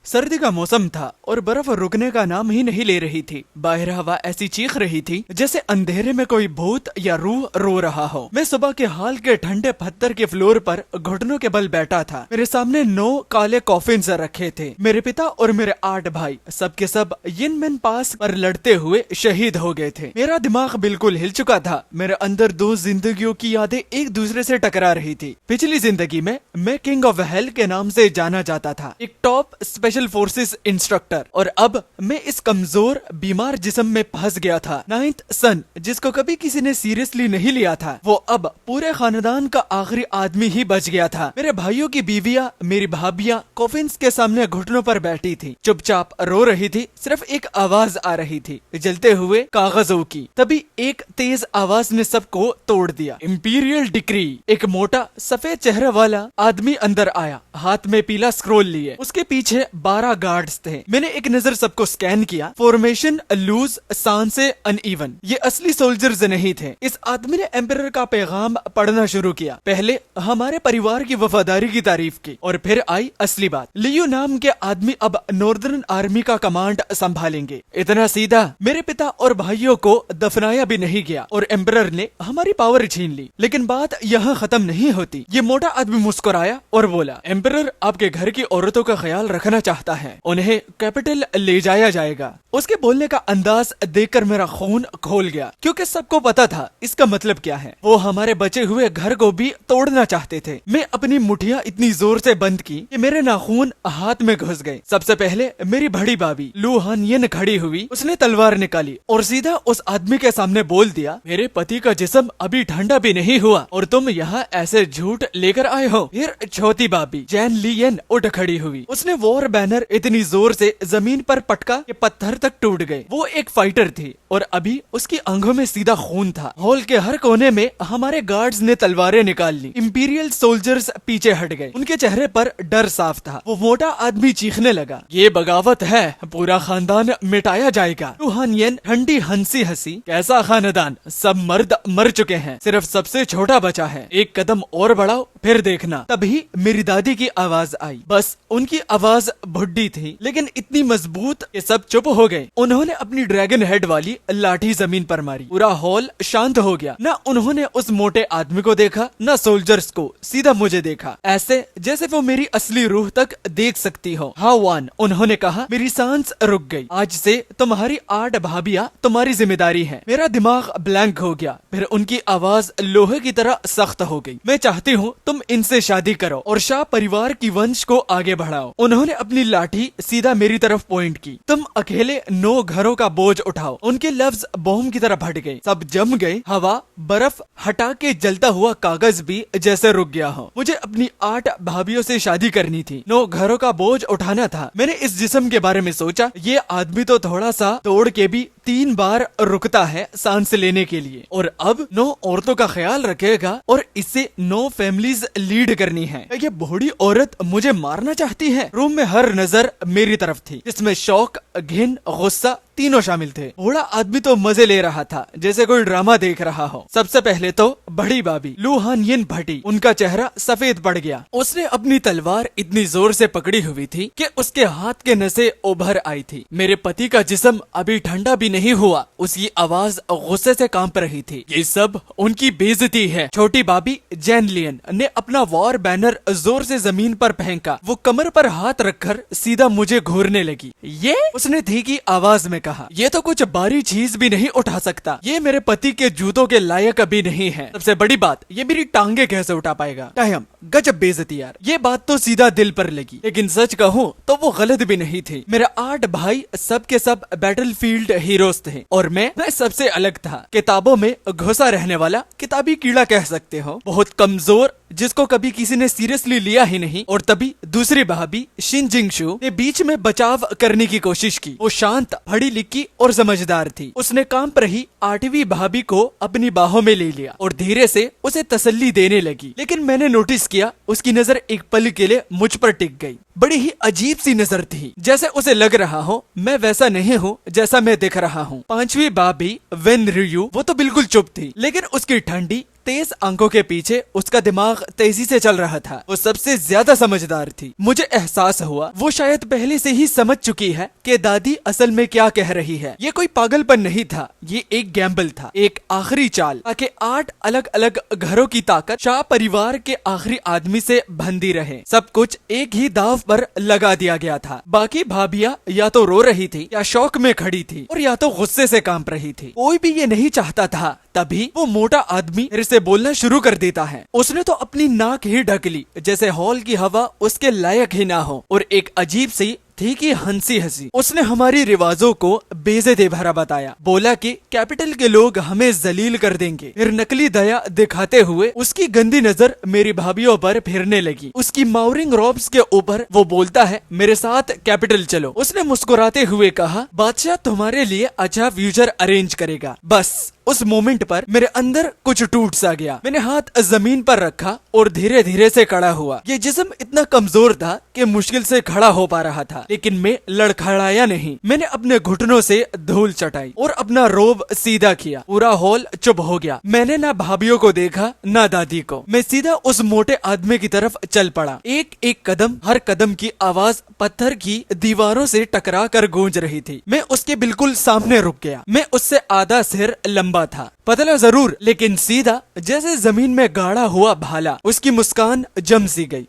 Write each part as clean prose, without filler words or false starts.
सर्दी का मौसम था और बर्फ रुकने का नाम ही नहीं ले रही थी। बाहर हवा ऐसी चीख रही थी जैसे अंधेरे में कोई भूत या रूह रो रहा हो। मैं सुबह के हाल के ठंडे पत्थर के फ्लोर पर घुटनों के बल बैठा था। मेरे सामने 9 काले कॉफिन्स रखे थे। मेरे पिता और मेरे 8 भाई सब के सब यिनमेन पास पर लड़ते हुए शहीद हो गए थे। मेरा दिमाग बिल्कुल हिल चुका था। मेरे अंदर 2 जिंदगियों की यादें एक दूसरे से टकरा रही थी। पिछली जिंदगी में मैं किंग ऑफ हेल के नाम से जाना जाता था, एक टॉप स्पेशल फोर्सेस इंस्ट्रक्टर, और अब मैं इस कमजोर बीमार जिस्म में फंस गया था। 9th सन, जिसको कभी किसी ने सीरियसली नहीं लिया था, वो अब पूरे खानदान का आखिरी आदमी ही बच गया था। मेरे भाइयों की बीवियां, मेरी भाभियां कॉफिन्स के सामने घुटनों पर बैठी थी, चुपचाप रो रही थी। सिर्फ एक आवाज आ रही थी, जलते हुए कागजों की। तभी एक तेज आवाज ने सबको तोड़ दिया। Imperial decree. एक मोटा सफेद चेहरे वाला आदमी अंदर आया, हाथ में पीला स्क्रोल लिए। उसके पीछे 12 गार्ड्स थे। मैंने एक नजर सबको स्कैन किया। फॉर्मेशन लूज, सांसें अनइवन। ये असली सोल्जर्स नहीं थे। इस आदमी ने एम्परर का पैगाम पढ़ना शुरू किया। पहले हमारे परिवार की वफादारी की तारीफ की और फिर आई असली बात। लियो नाम के आदमी अब नॉर्दर्न आर्मी का कमांड संभालेंगे। इतना सीधा मेरे पिता और भाइयों को दफनाया भी नहीं गया और एम्परर ने हमारी पावर छीन ली। लेकिन बात यहाँ खत्म नहीं होती। ये मोटा आदमी मुस्कुराया और बोला, एम्परर आपके घर की औरतों का ख्याल रखना चाहता है, उन्हें कैपिटल ले जाया जाएगा। उसके बोलने का अंदाज देखकर मेरा खून खोल गया, क्योंकि सबको पता था इसका मतलब क्या है। वो हमारे बचे हुए घर को भी तोड़ना चाहते थे। मैं अपनी मुठ्ठियां इतनी जोर से बंद की कि मेरे नाखून हाथ में घुस गए। सबसे पहले मेरी बड़ी भाभी लू हान येन खड़ी हुई। उसने तलवार निकाली और सीधा उस आदमी के सामने बोल दिया, मेरे पति का जिस्म अभी ठंडा भी नहीं हुआ और तुम यहाँ ऐसे झूठ लेकर आए हो। फिर छोटी भाभी जैन ली येन उठ खड़ी हुई। उसने वॉर बैनर इतनी जोर से जमीन पर पटका कि पत्थर तक टूट गए। वो एक फाइटर थी और अभी उसकी आंखों में सीधा खून था। हॉल के हर कोने में हमारे गार्ड्स ने तलवारें निकाल ली। इंपीरियल सोल्जर्स पीछे हट गए। उनके चेहरे पर डर साफ था। वो मोटा आदमी चीखने लगा, ये बगावत है, पूरा खानदान मिटाया जाएगा। रूहान येन ठंडी हंसी हंसी, कैसा खानदान, सब मर्द मर चुके हैं, सिर्फ सबसे छोटा बचा है, एक कदम और बढ़ाओ फिर देखना। तभी मेरी दादी की आवाज आई। बस उनकी आवाज बुढ़ी थी लेकिन इतनी मजबूत कि सब चुप हो गए। उन्होंने अपनी ड्रैगन हेड वाली लाठी जमीन पर मारी। पूरा हॉल शांत हो गया। न उन्होंने उस मोटे आदमी को देखा, न सोल्जर्स को, सीधा मुझे देखा, ऐसे जैसे वो मेरी असली रूह तक देख सकती हो। हाँ वान, उन्होंने कहा। मेरी सांस रुक गई। आज से तुम्हारी 8 भाभियां तुम्हारी जिम्मेदारी है। मेरा दिमाग ब्लैंक हो गया। फिर उनकी आवाज लोहे की तरह सख्त हो गई। मैं चाहती हूँ तुम इनसे शादी करो और शाह परिवार की वंश को आगे बढ़ाओ। उन्होंने अपनी लाठी सीधा मेरी तरफ पॉइंट की। तुम अकेले 9 घरों का बोझ उठाओ। उनके लफ्ज बॉम्ब की तरह फट गए। सब जम गए। हवा बर्फ हटा के जलता हुआ कागज भी जैसे रुक गया हो। मुझे अपनी 8 भाभियों से शादी करनी थी। 9 घरों का बोझ उठाना था। मैंने इस जिस्म के बारे में सोचा, ये आदमी तो थोड़ा सा तोड़ के भी 3 बार रुकता है सांस लेने के लिए, और अब 9 औरतों का ख्याल रखेगा और इससे 9 फैमिलीज लीड करनी है। ये बूढ़ी औरत मुझे मारना चाहती है। रूम में हर नजर मेरी तरफ थी, जिसमें शौक, घिन, गुस्सा तीनों शामिल थे। बूढ़ा आदमी तो मजे ले रहा था, जैसे कोई ड्रामा देख रहा हो। सबसे पहले तो बड़ी भाभी लू हान येन भटी। उनका चेहरा सफेद पड़ गया। उसने अपनी तलवार इतनी जोर से पकड़ी हुई थी कि उसके हाथ के नसें उभर आई थी। मेरे पति का जिस्म अभी ठंडा भी नहीं हुआ। उसकी आवाज गुस्से से कांप रही थी। ये सब उनकी बेइज्जती है। छोटी भाभी जैन लियन ने अपना वॉर बैनर जोर से जमीन पर फेंका। वो कमर पर हाथ रखकर सीधा मुझे घूरने लगी। ये उसने धीमी आवाज में कहा, ये तो कुछ बारी चीज भी नहीं उठा सकता। ये मेरे पति के जूतों के लायक भी नहीं है। सबसे बड़ी बात, ये मेरी टांगे कैसे उठा पाएगा। टाइम गजब बेइज्जती यार। ये बात तो सीधा दिल पर लगी। लेकिन सच कहूँ तो वो गलत भी नहीं थी। मेरे 8 भाई सब के सब बैटलफील्ड हीरोज थे और मैं सबसे अलग था। किताबों में घुसा रहने वाला, किताबी कीड़ा कह सकते हो, बहुत कमजोर, जिसको कभी किसी ने सीरियसली लिया ही नहीं। और तभी दूसरी भाभी शिन जिंगशु ने बीच में बचाव करने की कोशिश की। वो शांत, पढ़ी लिखी और समझदार थी। उसने कांप रही 8वीं भाभी को अपनी बाहों में ले लिया और धीरे से उसे तसल्ली देने लगी। लेकिन मैंने नोटिस किया, उसकी नजर एक पल के लिए मुझ पर टिक गई। बड़ी ही अजीब सी नजर थी, जैसे उसे लग रहा हो मैं वैसा नहीं हूँ जैसा मैं दिख रहा हूँ। 5वीं भाभी वेन रियू, वो तो बिल्कुल चुप थी, लेकिन उसकी ठंडी तेज आंखों के पीछे उसका दिमाग तेजी से चल रहा था। वो सबसे ज्यादा समझदार थी। मुझे एहसास हुआ वो शायद पहले से ही समझ चुकी है कि दादी असल में क्या कह रही है। ये कोई पागलपन नहीं था, ये एक गैम्बल था, एक आखिरी चाल, ताकि 8 अलग अलग घरों की ताकत शाह परिवार के आखिरी आदमी से बंधी रहे। सब कुछ एक ही दाव पर लगा दिया गया था। बाकी भाभियां या तो रो रही थी, या शौक में खड़ी थी, और या तो गुस्से से कांप रही थी। कोई भी ये नहीं चाहता था तभी वो मोटा आदमी फिर से बोलना शुरू कर देता है। उसने तो अपनी नाक ही ढक ली, जैसे हॉल की हवा उसके लायक ही ना हो, और एक अजीब सी थी कि हंसी हंसी उसने हमारी रिवाजों को बेइज्जती भरा बताया। बोला कि कैपिटल के लोग हमें जलील कर देंगे। फिर नकली दया दिखाते हुए उसकी गंदी नजर मेरी भाभीियों पर फिरने लगी। उसकी माउरिंग रॉब्स के ऊपर वो बोलता है, मेरे साथ कैपिटल चलो। उसने मुस्कुराते हुए कहा, बादशाह तुम्हारे लिए अच्छा फ्यूचर अरेंज करेगा। बस उस मोमेंट पर मेरे अंदर कुछ टूट सा गया। मैंने हाथ जमीन पर रखा और धीरे धीरे से खड़ा हुआ। ये जिस्म इतना कमजोर था कि मुश्किल से खड़ा हो पा रहा था, लेकिन मैं लड़खड़ाया नहीं। मैंने अपने घुटनों से धूल चटाई और अपना रोब सीधा किया। पूरा हॉल चुप हो गया। मैंने ना भाभीियों को देखा ना दादी को। मैं सीधा उस मोटे आदमी की तरफ चल पड़ा। एक एक कदम, हर कदम की आवाज पत्थर की दीवारों से टकरा कर गूंज रही थी। मैं उसके बिल्कुल सामने रुक गया। मैं उससे आधा सिर लंबा था, पतला जरूर लेकिन सीधा, जैसे जमीन में गाड़ा हुआ भाला। उसकी मुस्कान जम सी गई।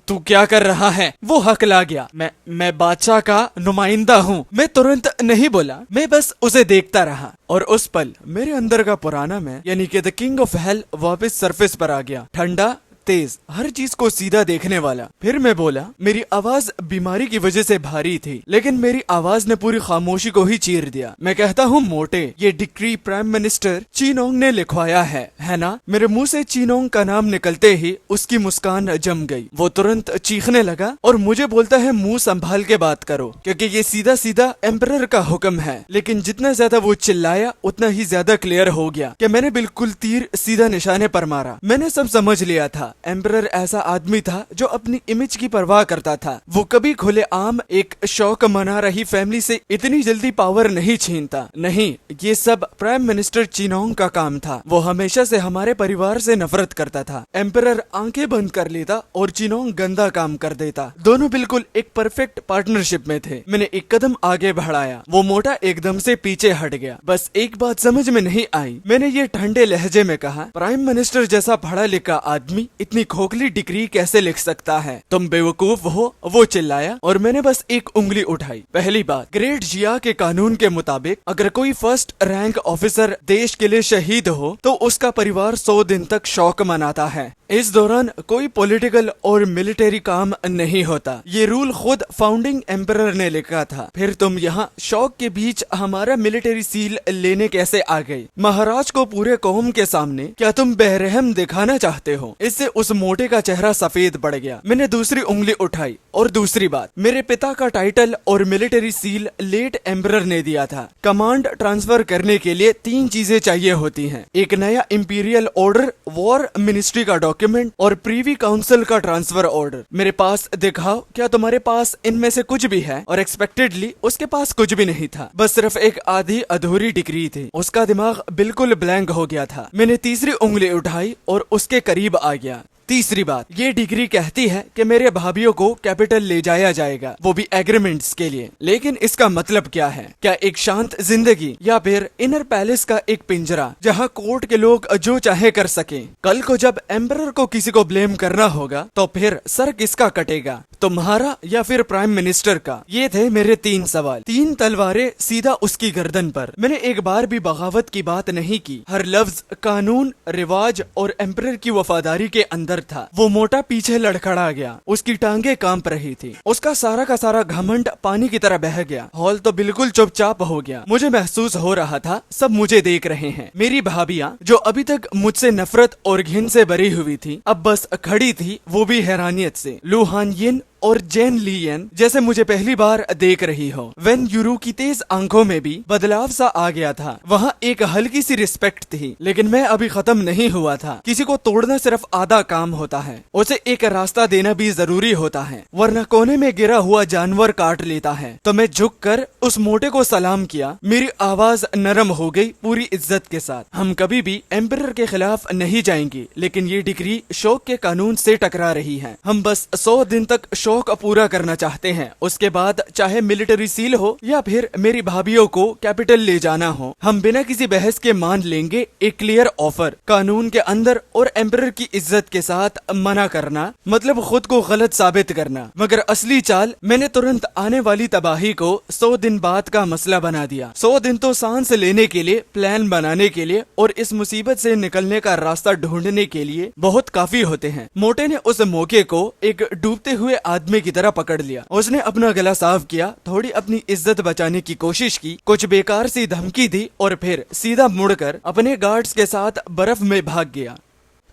तू क्या कर रहा है? वो हकला गया। मैं बादशाह का नुमाइंदा हूँ। मैं तुरंत नहीं बोला, मैं बस उसे देखता रहा। और उस पल मेरे अंदर का पुराना मैं, यानी कि द किंग ऑफ हेल, वापस सरफेस पर आ गया। ठंडा, तेज, हर चीज को सीधा देखने वाला। फिर मैं बोला। मेरी आवाज बीमारी की वजह से भारी थी, लेकिन मेरी आवाज ने पूरी खामोशी को ही चीर दिया। मैं कहता हूँ, मोटे, ये डिक्री प्राइम मिनिस्टर चीनोंग ने लिखवाया है ना? मेरे मुंह से चीनोंग का नाम निकलते ही उसकी मुस्कान जम गई। वो तुरंत चीखने लगा और मुझे बोलता है, मुंह संभाल के बात करो, क्योंकि ये सीधा सीधा एम्परर का हुक्म है। लेकिन जितना ज्यादा वो चिल्लाया उतना ही ज्यादा क्लियर हो गया कि मैंने बिल्कुल तीर सीधा निशाने पर मारा। मैंने सब समझ लिया था। एम्परर ऐसा आदमी था जो अपनी इमेज की परवाह करता था। वो कभी खुले आम एक शौक मना रही फैमिली से इतनी जल्दी पावर नहीं छीनता। नहीं, ये सब प्राइम मिनिस्टर चीनोंग का काम था। वो हमेशा से हमारे परिवार से नफरत करता था। एम्परर आंखें बंद कर लेता और चीनोंग गंदा काम कर देता। दोनों बिल्कुल एक परफेक्ट पार्टनरशिप में थे। मैंने एक कदम आगे बढ़ाया। वो मोटा एकदम से पीछे हट गया। बस एक बात समझ में नहीं आई। मैंने ये ठंडे लहजे में कहा, प्राइम मिनिस्टर जैसा पढ़ा लिखा आदमी इतनी खोखली डिग्री कैसे लिख सकता है? तुम बेवकूफ हो। वो चिल्लाया और मैंने बस एक उंगली उठाई। पहली बात, ग्रेट जिया के कानून के मुताबिक अगर कोई फर्स्ट रैंक ऑफिसर देश के लिए शहीद हो तो उसका परिवार 100 दिन तक शौक मनाता है। इस दौरान कोई पॉलिटिकल और मिलिट्री काम नहीं होता। ये रूल खुद फाउंडिंग एम्परर ने लिखा था। फिर तुम यहाँ शौक के बीच हमारा मिलिट्री सील लेने कैसे आ गई? महाराज को पूरे कौम के सामने क्या तुम बेरहम दिखाना चाहते हो? इससे उस मोटे का चेहरा सफेद पड़ गया। मैंने दूसरी उंगली उठाई। और दूसरी बात, मेरे पिता का टाइटल और मिलिट्री सील लेट एम्परर ने दिया था। कमांड ट्रांसफर करने के लिए 3 चीजें चाहिए होती हैं। एक नया इंपीरियल ऑर्डर, वॉर मिनिस्ट्री का डॉक्यूमेंट और प्रीवी काउंसिल का ट्रांसफर ऑर्डर। मेरे पास दिखाओ, क्या तुम्हारे पास इनमें से कुछ भी है? और एक्सपेक्टेडली उसके पास कुछ भी नहीं था। बस सिर्फ एक आधी अधूरी डिग्री थी। उसका दिमाग बिल्कुल ब्लैंक हो गया था। मैंने तीसरी उंगली उठाई और उसके करीब आ गया। तीसरी बात, ये डिग्री कहती है कि मेरे भाभीियों को कैपिटल ले जाया जाएगा, वो भी एग्रीमेंट्स के लिए। लेकिन इसका मतलब क्या है? क्या एक शांत जिंदगी या फिर इनर पैलेस का एक पिंजरा जहाँ कोर्ट के लोग जो चाहे कर सकें? कल को जब एम्परर को किसी को ब्लेम करना होगा तो फिर सर किसका कटेगा, तुम्हारा या फिर प्राइम मिनिस्टर का? ये थे मेरे 3 सवाल। 3 तलवारें सीधा उसकी गर्दन पर। मैंने एक बार भी बगावत की बात नहीं की। हर लफ्ज कानून, रिवाज और एम्परर की वफादारी के अंदर था। वो मोटा पीछे लड़खड़ा गया। उसकी टांगे कांप रही थी। उसका सारा का सारा घमंड पानी की तरह बह गया। हॉल तो बिल्कुल चुपचाप हो गया। मुझे महसूस हो रहा था सब मुझे देख रहे हैं। मेरी भाभियां जो अभी तक मुझसे नफरत और घिन से भरी हुई थी, अब बस खड़ी थी, वो भी हैरानियत से। लू हान यिन और जेन लियन जैसे मुझे पहली बार देख रही हो। वेन यूरू की तेज आंखों में भी बदलाव सा आ गया था। वहाँ एक हल्की सी रिस्पेक्ट थी, लेकिन मैं अभी खत्म नहीं हुआ था। किसी को तोड़ना सिर्फ आधा काम होता है, उसे एक रास्ता देना भी जरूरी होता है, वरना कोने में गिरा हुआ जानवर काट लेता है। तो मैं झुक कर उस मोटे को सलाम किया। मेरी आवाज नरम हो गई पूरी इज्जत के साथ। हम कभी भी एम्परर के खिलाफ नहीं जाएंगे, लेकिन ये डिग्री शौक के कानून से टकरा रही है। हम बस 100 दिन तक शौक पूरा करना चाहते हैं। उसके बाद चाहे मिलिट्री सील हो या फिर मेरी भाभीियों को कैपिटल ले जाना हो, हम बिना किसी बहस के मान लेंगे एक क्लियर ऑफर, कानून के अंदर और एम्परर की इज्जत के साथ मना करना मतलब खुद को गलत साबित करना। मगर असली चाल मैंने तुरंत आने वाली तबाही को 100 दिन बाद का मसला बना दिया। 100 दिन तो सांस लेने के लिए, प्लान बनाने के लिए और इस मुसीबत से निकलने का रास्ता ढूंढने के लिए बहुत काफी होते हैं। मोटे ने उस मौके को एक डूबते हुए आदमी की तरह पकड़ लिया। उसने अपना गला साफ किया, थोड़ी अपनी इज्जत बचाने की कोशिश की, कुछ बेकार सी धमकी दी और फिर सीधा मुड़कर अपने गार्ड्स के साथ बर्फ में भाग गया।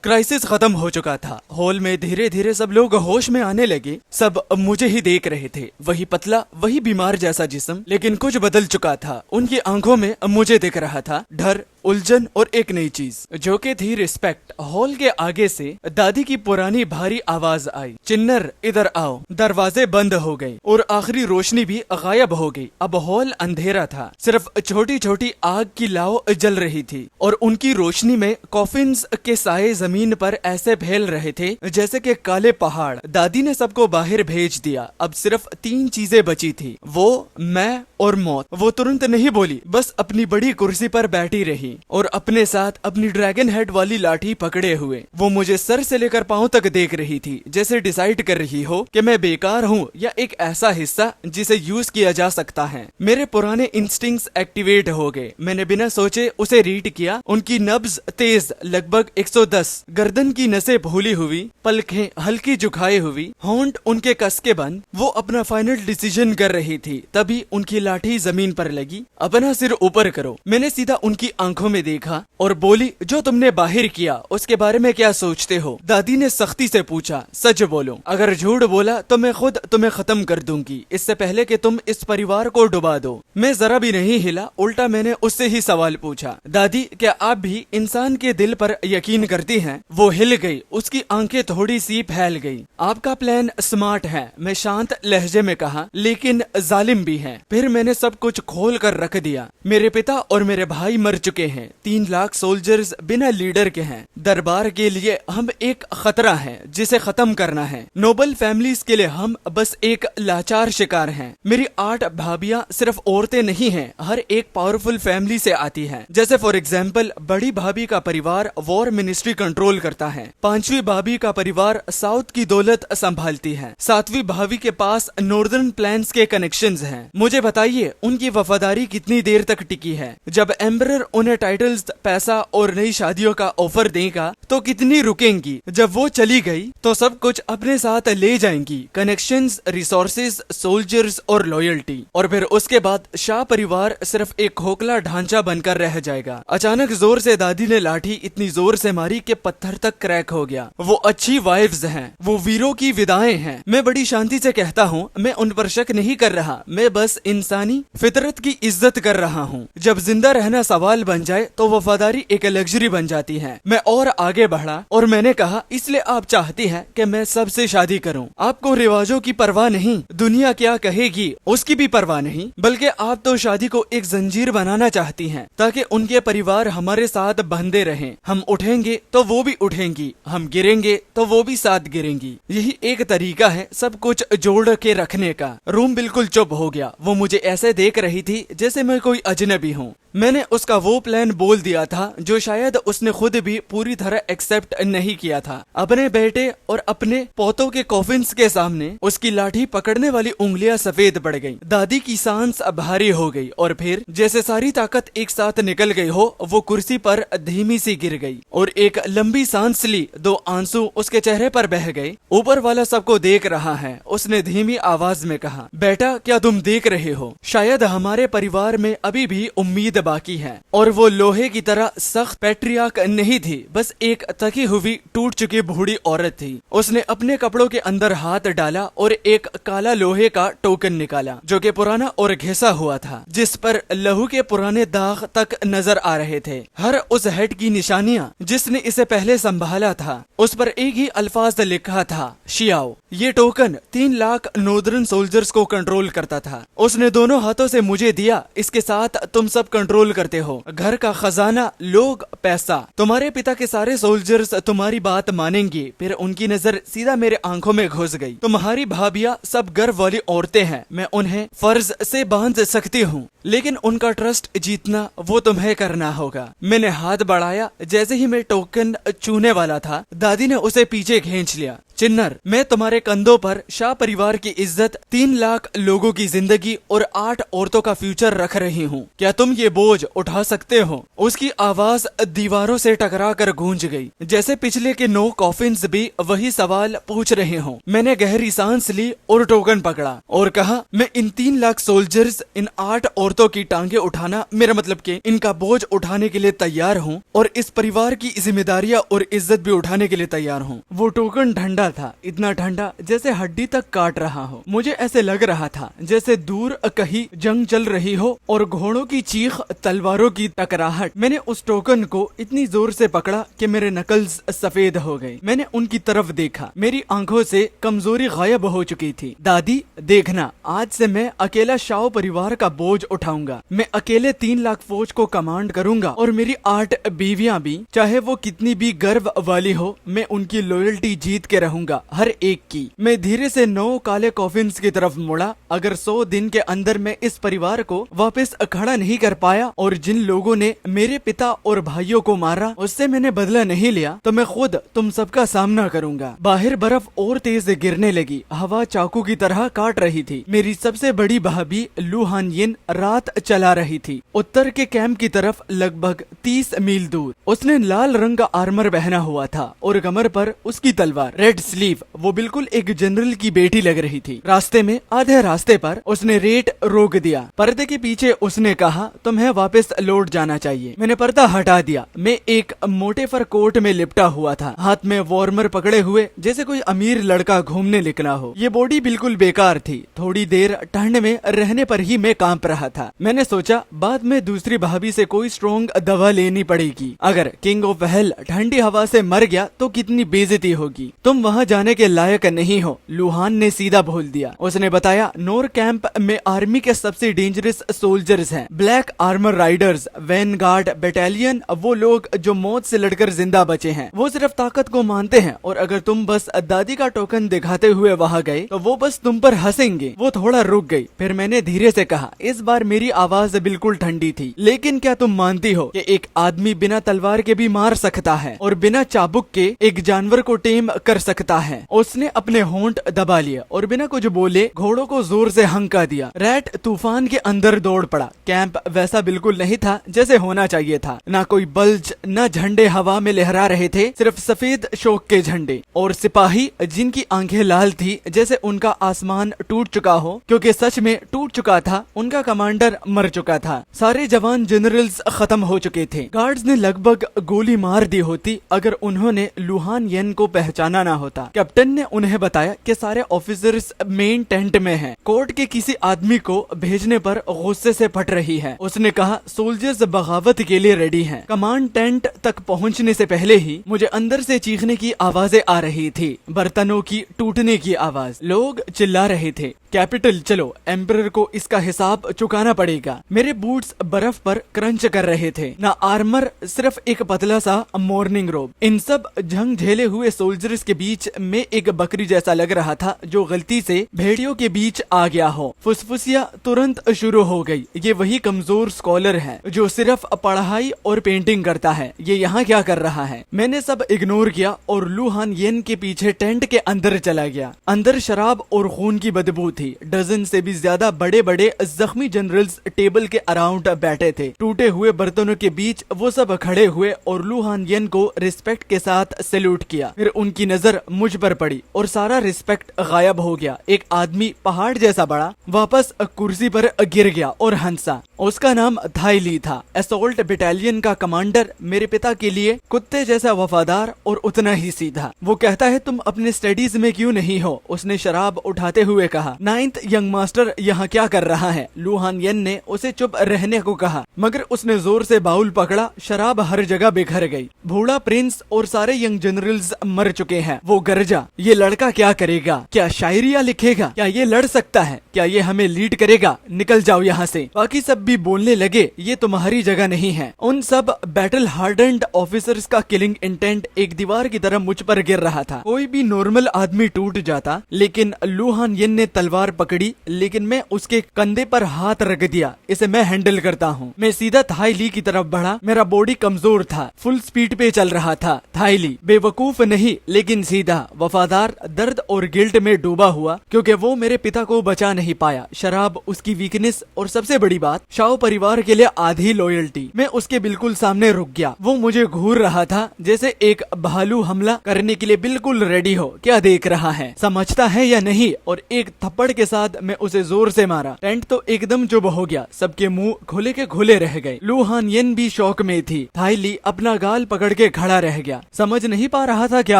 क्राइसिस खत्म हो चुका था। हॉल में धीरे धीरे सब लोग होश में आने लगे। सब मुझे ही देख रहे थे। वही पतला, वही बीमार जैसा जिस्म, लेकिन कुछ बदल चुका था। उनकी आंखों में मुझे दिख रहा था डर, उलझन और एक नई चीज जो कि थी रिस्पेक्ट। हॉल के आगे से दादी की पुरानी भारी आवाज आई, चिन्नर इधर आओ। दरवाजे बंद हो गए और आखिरी रोशनी भी गायब हो गई। अब हॉल अंधेरा था, सिर्फ छोटी छोटी आग की लाओ जल रही थी और उनकी रोशनी में कॉफिन्स के साए जमीन पर ऐसे फैल रहे थे जैसे कि काले पहाड़। दादी ने सबको बाहर भेज दिया। अब सिर्फ 3 चीजें बची थी, वो, मैं और मौत। वो तुरंत नहीं बोली, बस अपनी बड़ी कुर्सी पर बैठी रही और अपने साथ अपनी ड्रैगन हेड वाली लाठी पकड़े हुए वो मुझे सर से लेकर पांव तक देख रही थी, जैसे डिसाइड कर रही हो कि मैं बेकार हूँ या एक ऐसा हिस्सा जिसे यूज किया जा सकता है। मेरे पुराने इंस्टिंक्ट्स एक्टिवेट हो गए। मैंने बिना सोचे उसे रीड किया। उनकी नब्ज तेज, लगभग 110, गर्दन की नसें भूली हुई, पलकें हल्की झुकाए हुई, होंठ उनके कस के बंद। वो अपना फाइनल डिसीजन कर रही थी। तभी उनकी लाठी जमीन पर लगी। अपना सिर ऊपर करो। मैंने सीधा उनकी आंखों में देखा और बोली, जो तुमने बाहर किया उसके बारे में क्या सोचते हो? दादी ने सख्ती से पूछा। सच बोलो, अगर झूठ बोला तो मैं खुद तुम्हें खत्म कर दूंगी, इससे पहले कि तुम इस परिवार को डुबा दो। मैं जरा भी नहीं हिला, उल्टा मैंने उससे ही सवाल पूछा, दादी क्या आप भी इंसान के दिल पर यकीन करती हैं? वो हिल गई, उसकी आंखें थोड़ी सी फैल गई। आपका प्लान स्मार्ट है, मैं शांत लहजे में कहा, लेकिन जालिम भी है। फिर मैंने सब कुछ खोल कर रख दिया। मेरे पिता और मेरे भाई मर चुके हैं। 3 लाख सोल्जर्स बिना लीडर के हैं। दरबार के लिए हम एक खतरा हैं जिसे खत्म करना है। नोबल फैमिलीज के लिए हम बस एक लाचार शिकार हैं। मेरी 8 भाभियां सिर्फ औरतें नहीं हैं, हर एक पावरफुल फैमिली से आती हैं। जैसे फॉर एग्जाम्पल, बड़ी भाभी का परिवार वॉर मिनिस्ट्री कंट्रोल करता है। 5वीं भाभी का परिवार साउथ की दौलत संभालती है। 7वीं भाभी के पास नॉर्दर्न प्लान्स के कनेक्शंस हैं। मुझे बताइए उनकी वफादारी कितनी देर तक टिकी है? जब एम्परर उन्हें टाइटल्स, पैसा और नई शादियों का ऑफर देगा तो कितनी रुकेंगी? जब वो चली गई तो सब कुछ अपने साथ ले जाएंगी, कनेक्शंस, रिसोर्सेज, सोल्जर्स और लॉयल्टी। और फिर उसके बाद शाह परिवार सिर्फ एक खोखला ढांचा बनकर रह जाएगा। अचानक जोर से दादी ने लाठी इतनी जोर से मारी कि पत्थर तक क्रैक हो गया। वो अच्छी वाइफ्स हैं, वो वीरों की विदाएं हैं। मैं बड़ी शांति से कहता हूँ, मैं उन पर शक नहीं कर रहा, मैं बस इंसानी फितरत की इज्जत कर रहा हूँ। जब जिंदा रहना सवाल बन जाए तो वफादारी एक लग्जरी बन जाती है। मैं और आगे बढ़ा और मैंने कहा, इसलिए आप चाहती हैं कि मैं सबसे शादी करूं? आपको रिवाजों की परवाह नहीं, दुनिया क्या कहेगी उसकी भी परवाह नहीं, बल्कि आप तो शादी को एक जंजीर बनाना चाहती हैं ताकि उनके परिवार हमारे साथ बंधे रहें। हम उठेंगे तो वो भी उठेंगी, हम गिरेंगे तो वो भी साथ गिरेंगी। यही एक तरीका है सब कुछ जोड़ के रखने का। रूम बिल्कुल चुप हो गया। वो मुझे ऐसे देख रही थी जैसे मैं कोई अजनबी हूँ। मैंने उसका वो प्लान बोल दिया था जो शायद उसने खुद भी पूरी तरह एक्सेप्ट नहीं किया था। अपने बेटे और अपने पोतों के कॉफिन्स के सामने उसकी लाठी पकड़ने वाली उंगलियां सफेद पड़ गईं। दादी की सांस भारी हो गई और फिर जैसे सारी ताकत एक साथ निकल गई हो, वो कुर्सी पर धीमी सी गिर गई और एक लंबी सांस ली। 2 आंसू उसके चेहरे पर बह गए। ऊपर वाला सबको देख रहा है। उसने धीमी आवाज में कहा, बेटा क्या तुम देख रहे हो? शायद हमारे परिवार में अभी भी उम्मीद बाकी है। और वो लोहे की तरह सख्त पैट्रियार्क नहीं थी, बस एक थकी हुई टूट चुकी बूढ़ी औरत थी। उसने अपने कपड़ों के अंदर हाथ डाला और एक काला लोहे का टोकन निकाला जो कि पुराना और घिसा हुआ था, जिस पर लहू के पुराने दाग तक नजर आ रहे थे। हर उस हेड की निशानियां जिसने इसे पहले संभाला था, उस पर एक ही अल्फाज लिखा था, शियाओ। ये टोकन 3 लाख नॉर्दर्न सोल्जर्स को कंट्रोल करता था। उसने दोनों हाथों से मुझे दिया, इसके साथ तुम सब कंट्रोल करते हो, घर का खजाना, लोग, पैसा। तुम्हारे पिता के सारे सोल्जर्स तुम्हारी बात मानेंगे। फिर उनकी नजर सीधा मेरे आंखों में घुस गई। तुम्हारी भाभियां सब गर्व वाली औरतें हैं, मैं उन्हें फर्ज से बांध सकती हूँ, लेकिन उनका ट्रस्ट जीतना वो तुम्हें करना होगा। मैंने हाथ बढ़ाया, जैसे ही मैं टोकन छूने वाला था, दादी ने उसे पीछे खींच लिया। चिन्नर, मैं तुम्हारे कंधों पर शाह परिवार की इज्जत, 3 लाख लोगों की जिंदगी और 8 औरतों का फ्यूचर रख रही हूँ। क्या तुम ये बोझ उठा सकते हो? उसकी आवाज दीवारों से टकरा कर गूंज गई, जैसे पिछले के 9 कॉफिन्स भी वही सवाल पूछ रहे हों। मैंने गहरी सांस ली और टोकन पकड़ा और कहा, मैं इन 3 लाख सोल्जर्स, इन 8 औरतों की टांगे उठाना, मेरा मतलब कि इनका बोझ उठाने के लिए तैयार हूँ और इस परिवार की जिम्मेदारियां और इज्जत भी उठाने के लिए तैयार हूँ। वो टोकन ठंडा था, इतना ठंडा जैसे हड्डी तक काट रहा हो। मुझे ऐसे लग रहा था जैसे दूर कहीं जंग चल रही हो और घोड़ों की चीख, तलवारों की टकराहट। मैंने उस टोकन को इतनी जोर से पकड़ा कि मेरे नकल्स सफेद हो गए। मैंने उनकी तरफ देखा, मेरी आंखों से कमजोरी गायब हो चुकी थी। दादी, देखना, आज से मैं अकेला शाह परिवार का बोझ उठाऊंगा। मैं अकेले 3 लाख फौज को कमांड करूंगा और मेरी 8 बीवियां भी, चाहे वो कितनी भी गर्व वाली हो, मैं उनकी लॉयल्टी जीत के रहूंगा, हर एक की। मैं धीरे से 9 काले कॉफिन्स की तरफ मुड़ा। अगर 100 दिन के अंदर मैं इस परिवार को वापस खड़ा नहीं कर पाया और जिन लोगों ने मेरे पिता और भाइयों को मारा उससे मैंने बदला नहीं लिया, तो मैं खुद तुम सबका सामना करूंगा। बाहर बर्फ और तेज गिरने लगी, हवा चाकू की तरह काट रही थी। मेरी सबसे बड़ी भाभी लू हानयिन रात चला रही थी, उत्तर के कैंप की तरफ लगभग 30 मील दूर। उसने लाल रंग का आर्मर पहना हुआ था और कमर पर उसकी तलवार, रेड स्लीव। वो बिल्कुल एक जनरल की बेटी लग रही थी। रास्ते में, आधे रास्ते पर उसने रेट रोक दिया। पर्दे के पीछे उसने कहा, तुम्हें वापस लौट जाना चाहिए। मैंने पर्दा हटा दिया। मैं एक मोटे फर कोट में लिपटा हुआ था, हाथ में वार्मर पकड़े हुए, जैसे कोई अमीर लड़का घूमने निकला हो। ये बॉडी बिल्कुल बेकार थी। थोड़ी देर ठंड में रहने पर ही मैं कांप रहा था। मैंने सोचा, बाद में दूसरी भाभी से कोई स्ट्रॉन्ग दवा लेनी पड़ेगी। अगर किंग ऑफ हेल ठंडी हवा से मर गया तो कितनी बेइज्जती होगी। तुम वहाँ जाने के लायक नहीं हो, लुहान ने सीधा बोल दिया। उसने बताया, नोर कैंप में आर्मी के सबसे डेंजरस सोल्जर्स हैं, black armour Riders, Vanguard battalion. वो लोग जो मौत से लड़कर जिंदा बचे हैं, वो सिर्फ ताकत को मानते हैं और अगर तुम बस दादी का टोकन दिखाते हुए वहाँ गए तो वो बस तुम पर हंसेंगे। वो थोड़ा रुक गई, फिर मैंने धीरे से कहा, इस बार मेरी आवाज बिल्कुल ठंडी थी, लेकिन क्या तुम मानती हो कि एक आदमी बिना तलवार के भी मार सकता है और बिना चाबुक के एक जानवर को टेम कर सकता है? उसने अपने होंठ दबा लिया और बिना कुछ बोले घोड़ों को जोर से हंका दिया। रैट तूफान के अंदर दौड़ पड़ा। कैंप वैसा बिल्कुल नहीं था जैसे होना चाहिए था। ना कोई बल्ज, ना झंडे हवा में लहरा रहे थे, सिर्फ सफेद शोक के झंडे और सिपाही जिनकी आंखें लाल थी, जैसे उनका आसमान टूट चुका हो, क्योंकि सच में टूट चुका था। उनका कमांडर मर चुका था। सारे जवान जनरल्स खत्म हो चुके थे। गार्ड्स ने लगभग गोली मार दी होती अगर उन्होंने लुहान येन को पहचाना ना होता। कैप्टन ने उन्हें बताया कि सारे ऑफिसर्स मेन टेंट में हैं। कोर्ट के किसी आदमी को भेजने पर गुस्से से फट रही है। उसने कहा, सोल्जर्स बगावत के लिए रेडी हैं। कमांड टेंट तक पहुंचने से पहले ही मुझे अंदर से चीखने की आवाजें आ रही थी, बर्तनों की टूटने की आवाज। लोग चिल्ला रहे थे, कैपिटल चलो, एम्परर को इसका हिसाब चुकाना पड़ेगा। मेरे बूट्स बर्फ पर क्रंच कर रहे थे, ना आर्मर, सिर्फ एक पतला सा मॉर्निंग रोब। इन सब जंग झेले हुए सोल्जर्स के बीच में एक बकरी जैसा लग रहा था जो गलती से भेड़ियों के बीच आ गया हो। फुसफुसियां तुरंत शुरू हो गई। ये वही कमजोर स्कॉलर है जो सिर्फ पढ़ाई और पेंटिंग करता है। ये यहाँ क्या कर रहा है? मैंने सब इग्नोर किया और लुहान येन के पीछे टेंट के अंदर चला गया। अंदर शराब और खून की बदबू थी। डजन से भी ज्यादा बड़े बड़े जख्मी जनरल जनरल्स टेबल के अराउंड बैठे थे। टूटे हुए बर्तनों के बीच वो सब खड़े हुए और लू हान येन को रिस्पेक्ट के साथ सैल्यूट किया। फिर उनकी नजर मुझ पर पड़ी और सारा रिस्पेक्ट गायब हो गया। एक आदमी पहाड़ जैसा बड़ा वापस कुर्सी पर गिर गया और हंसा। उसका नाम थाई ली था, असॉल्ट बटालियन का कमांडर, मेरे पिता के लिए कुत्ते जैसा वफादार और उतना ही सीधा। वो कहता है तुम अपने स्टडीज में क्यों नहीं हो? उसने शराब उठाते हुए कहा। 9th यंग मास्टर यहाँ क्या कर रहा है? लू हान येन ने उसे चुप रहने को कहा, मगर उसने जोर से बाउल पकड़ा। शराब हर जगह बिखर गई। बूढ़ा प्रिंस और सारे यंग जनरल्स मर चुके हैं। वो गरजा, ये लड़का क्या करेगा? क्या शायरिया लिखेगा? क्या ये लड़ सकता है? क्या ये हमें लीड करेगा? निकल जाओ यहाँ से। बाकी सब भी बोलने लगे, ये तुम्हारी जगह नहीं है। उन सब बैटल हार्डन्ड ऑफिसर्स का किलिंग इंटेंट एक दीवार की तरह मुझ पर गिर रहा था। कोई भी नॉर्मल आदमी टूट जाता, लेकिन लू हान येन ने तलवार पकड़ी, लेकिन मैं उसके कंधे पर हाथ रख दिया। इसे मैं हैंडल करता हूँ। मैं सीधा थाई ली की तरफ बढ़ा। मेरा बॉडी कमजोर था, फुल स्पीड पे चल रहा था। थाई ली बेवकूफ नहीं, लेकिन सीधा, वफादार, दर्द और गिल्ट में डूबा हुआ, क्योंकि वो मेरे पिता को बचा नहीं पाया। शराब उसकी वीकनेस, और सबसे बड़ी बात, शाओ परिवार के लिए आधी लॉयल्टी। मैं उसके बिल्कुल सामने रुक गया। वो मुझे घूर रहा था जैसे एक भालू हमला करने के लिए बिल्कुल रेडी हो। क्या देख रहा है? समझता है या नहीं? और एक थप्पड़ के साथ मैं उसे जोर से मारा। टेंट तो एकदम चुप हो गया। सबके मुंह खोले के खोले रह गए। लू हान येन भी शौक में थी। थाई ली अपना गाल पकड़ के खड़ा रह गया, समझ नहीं पा रहा था क्या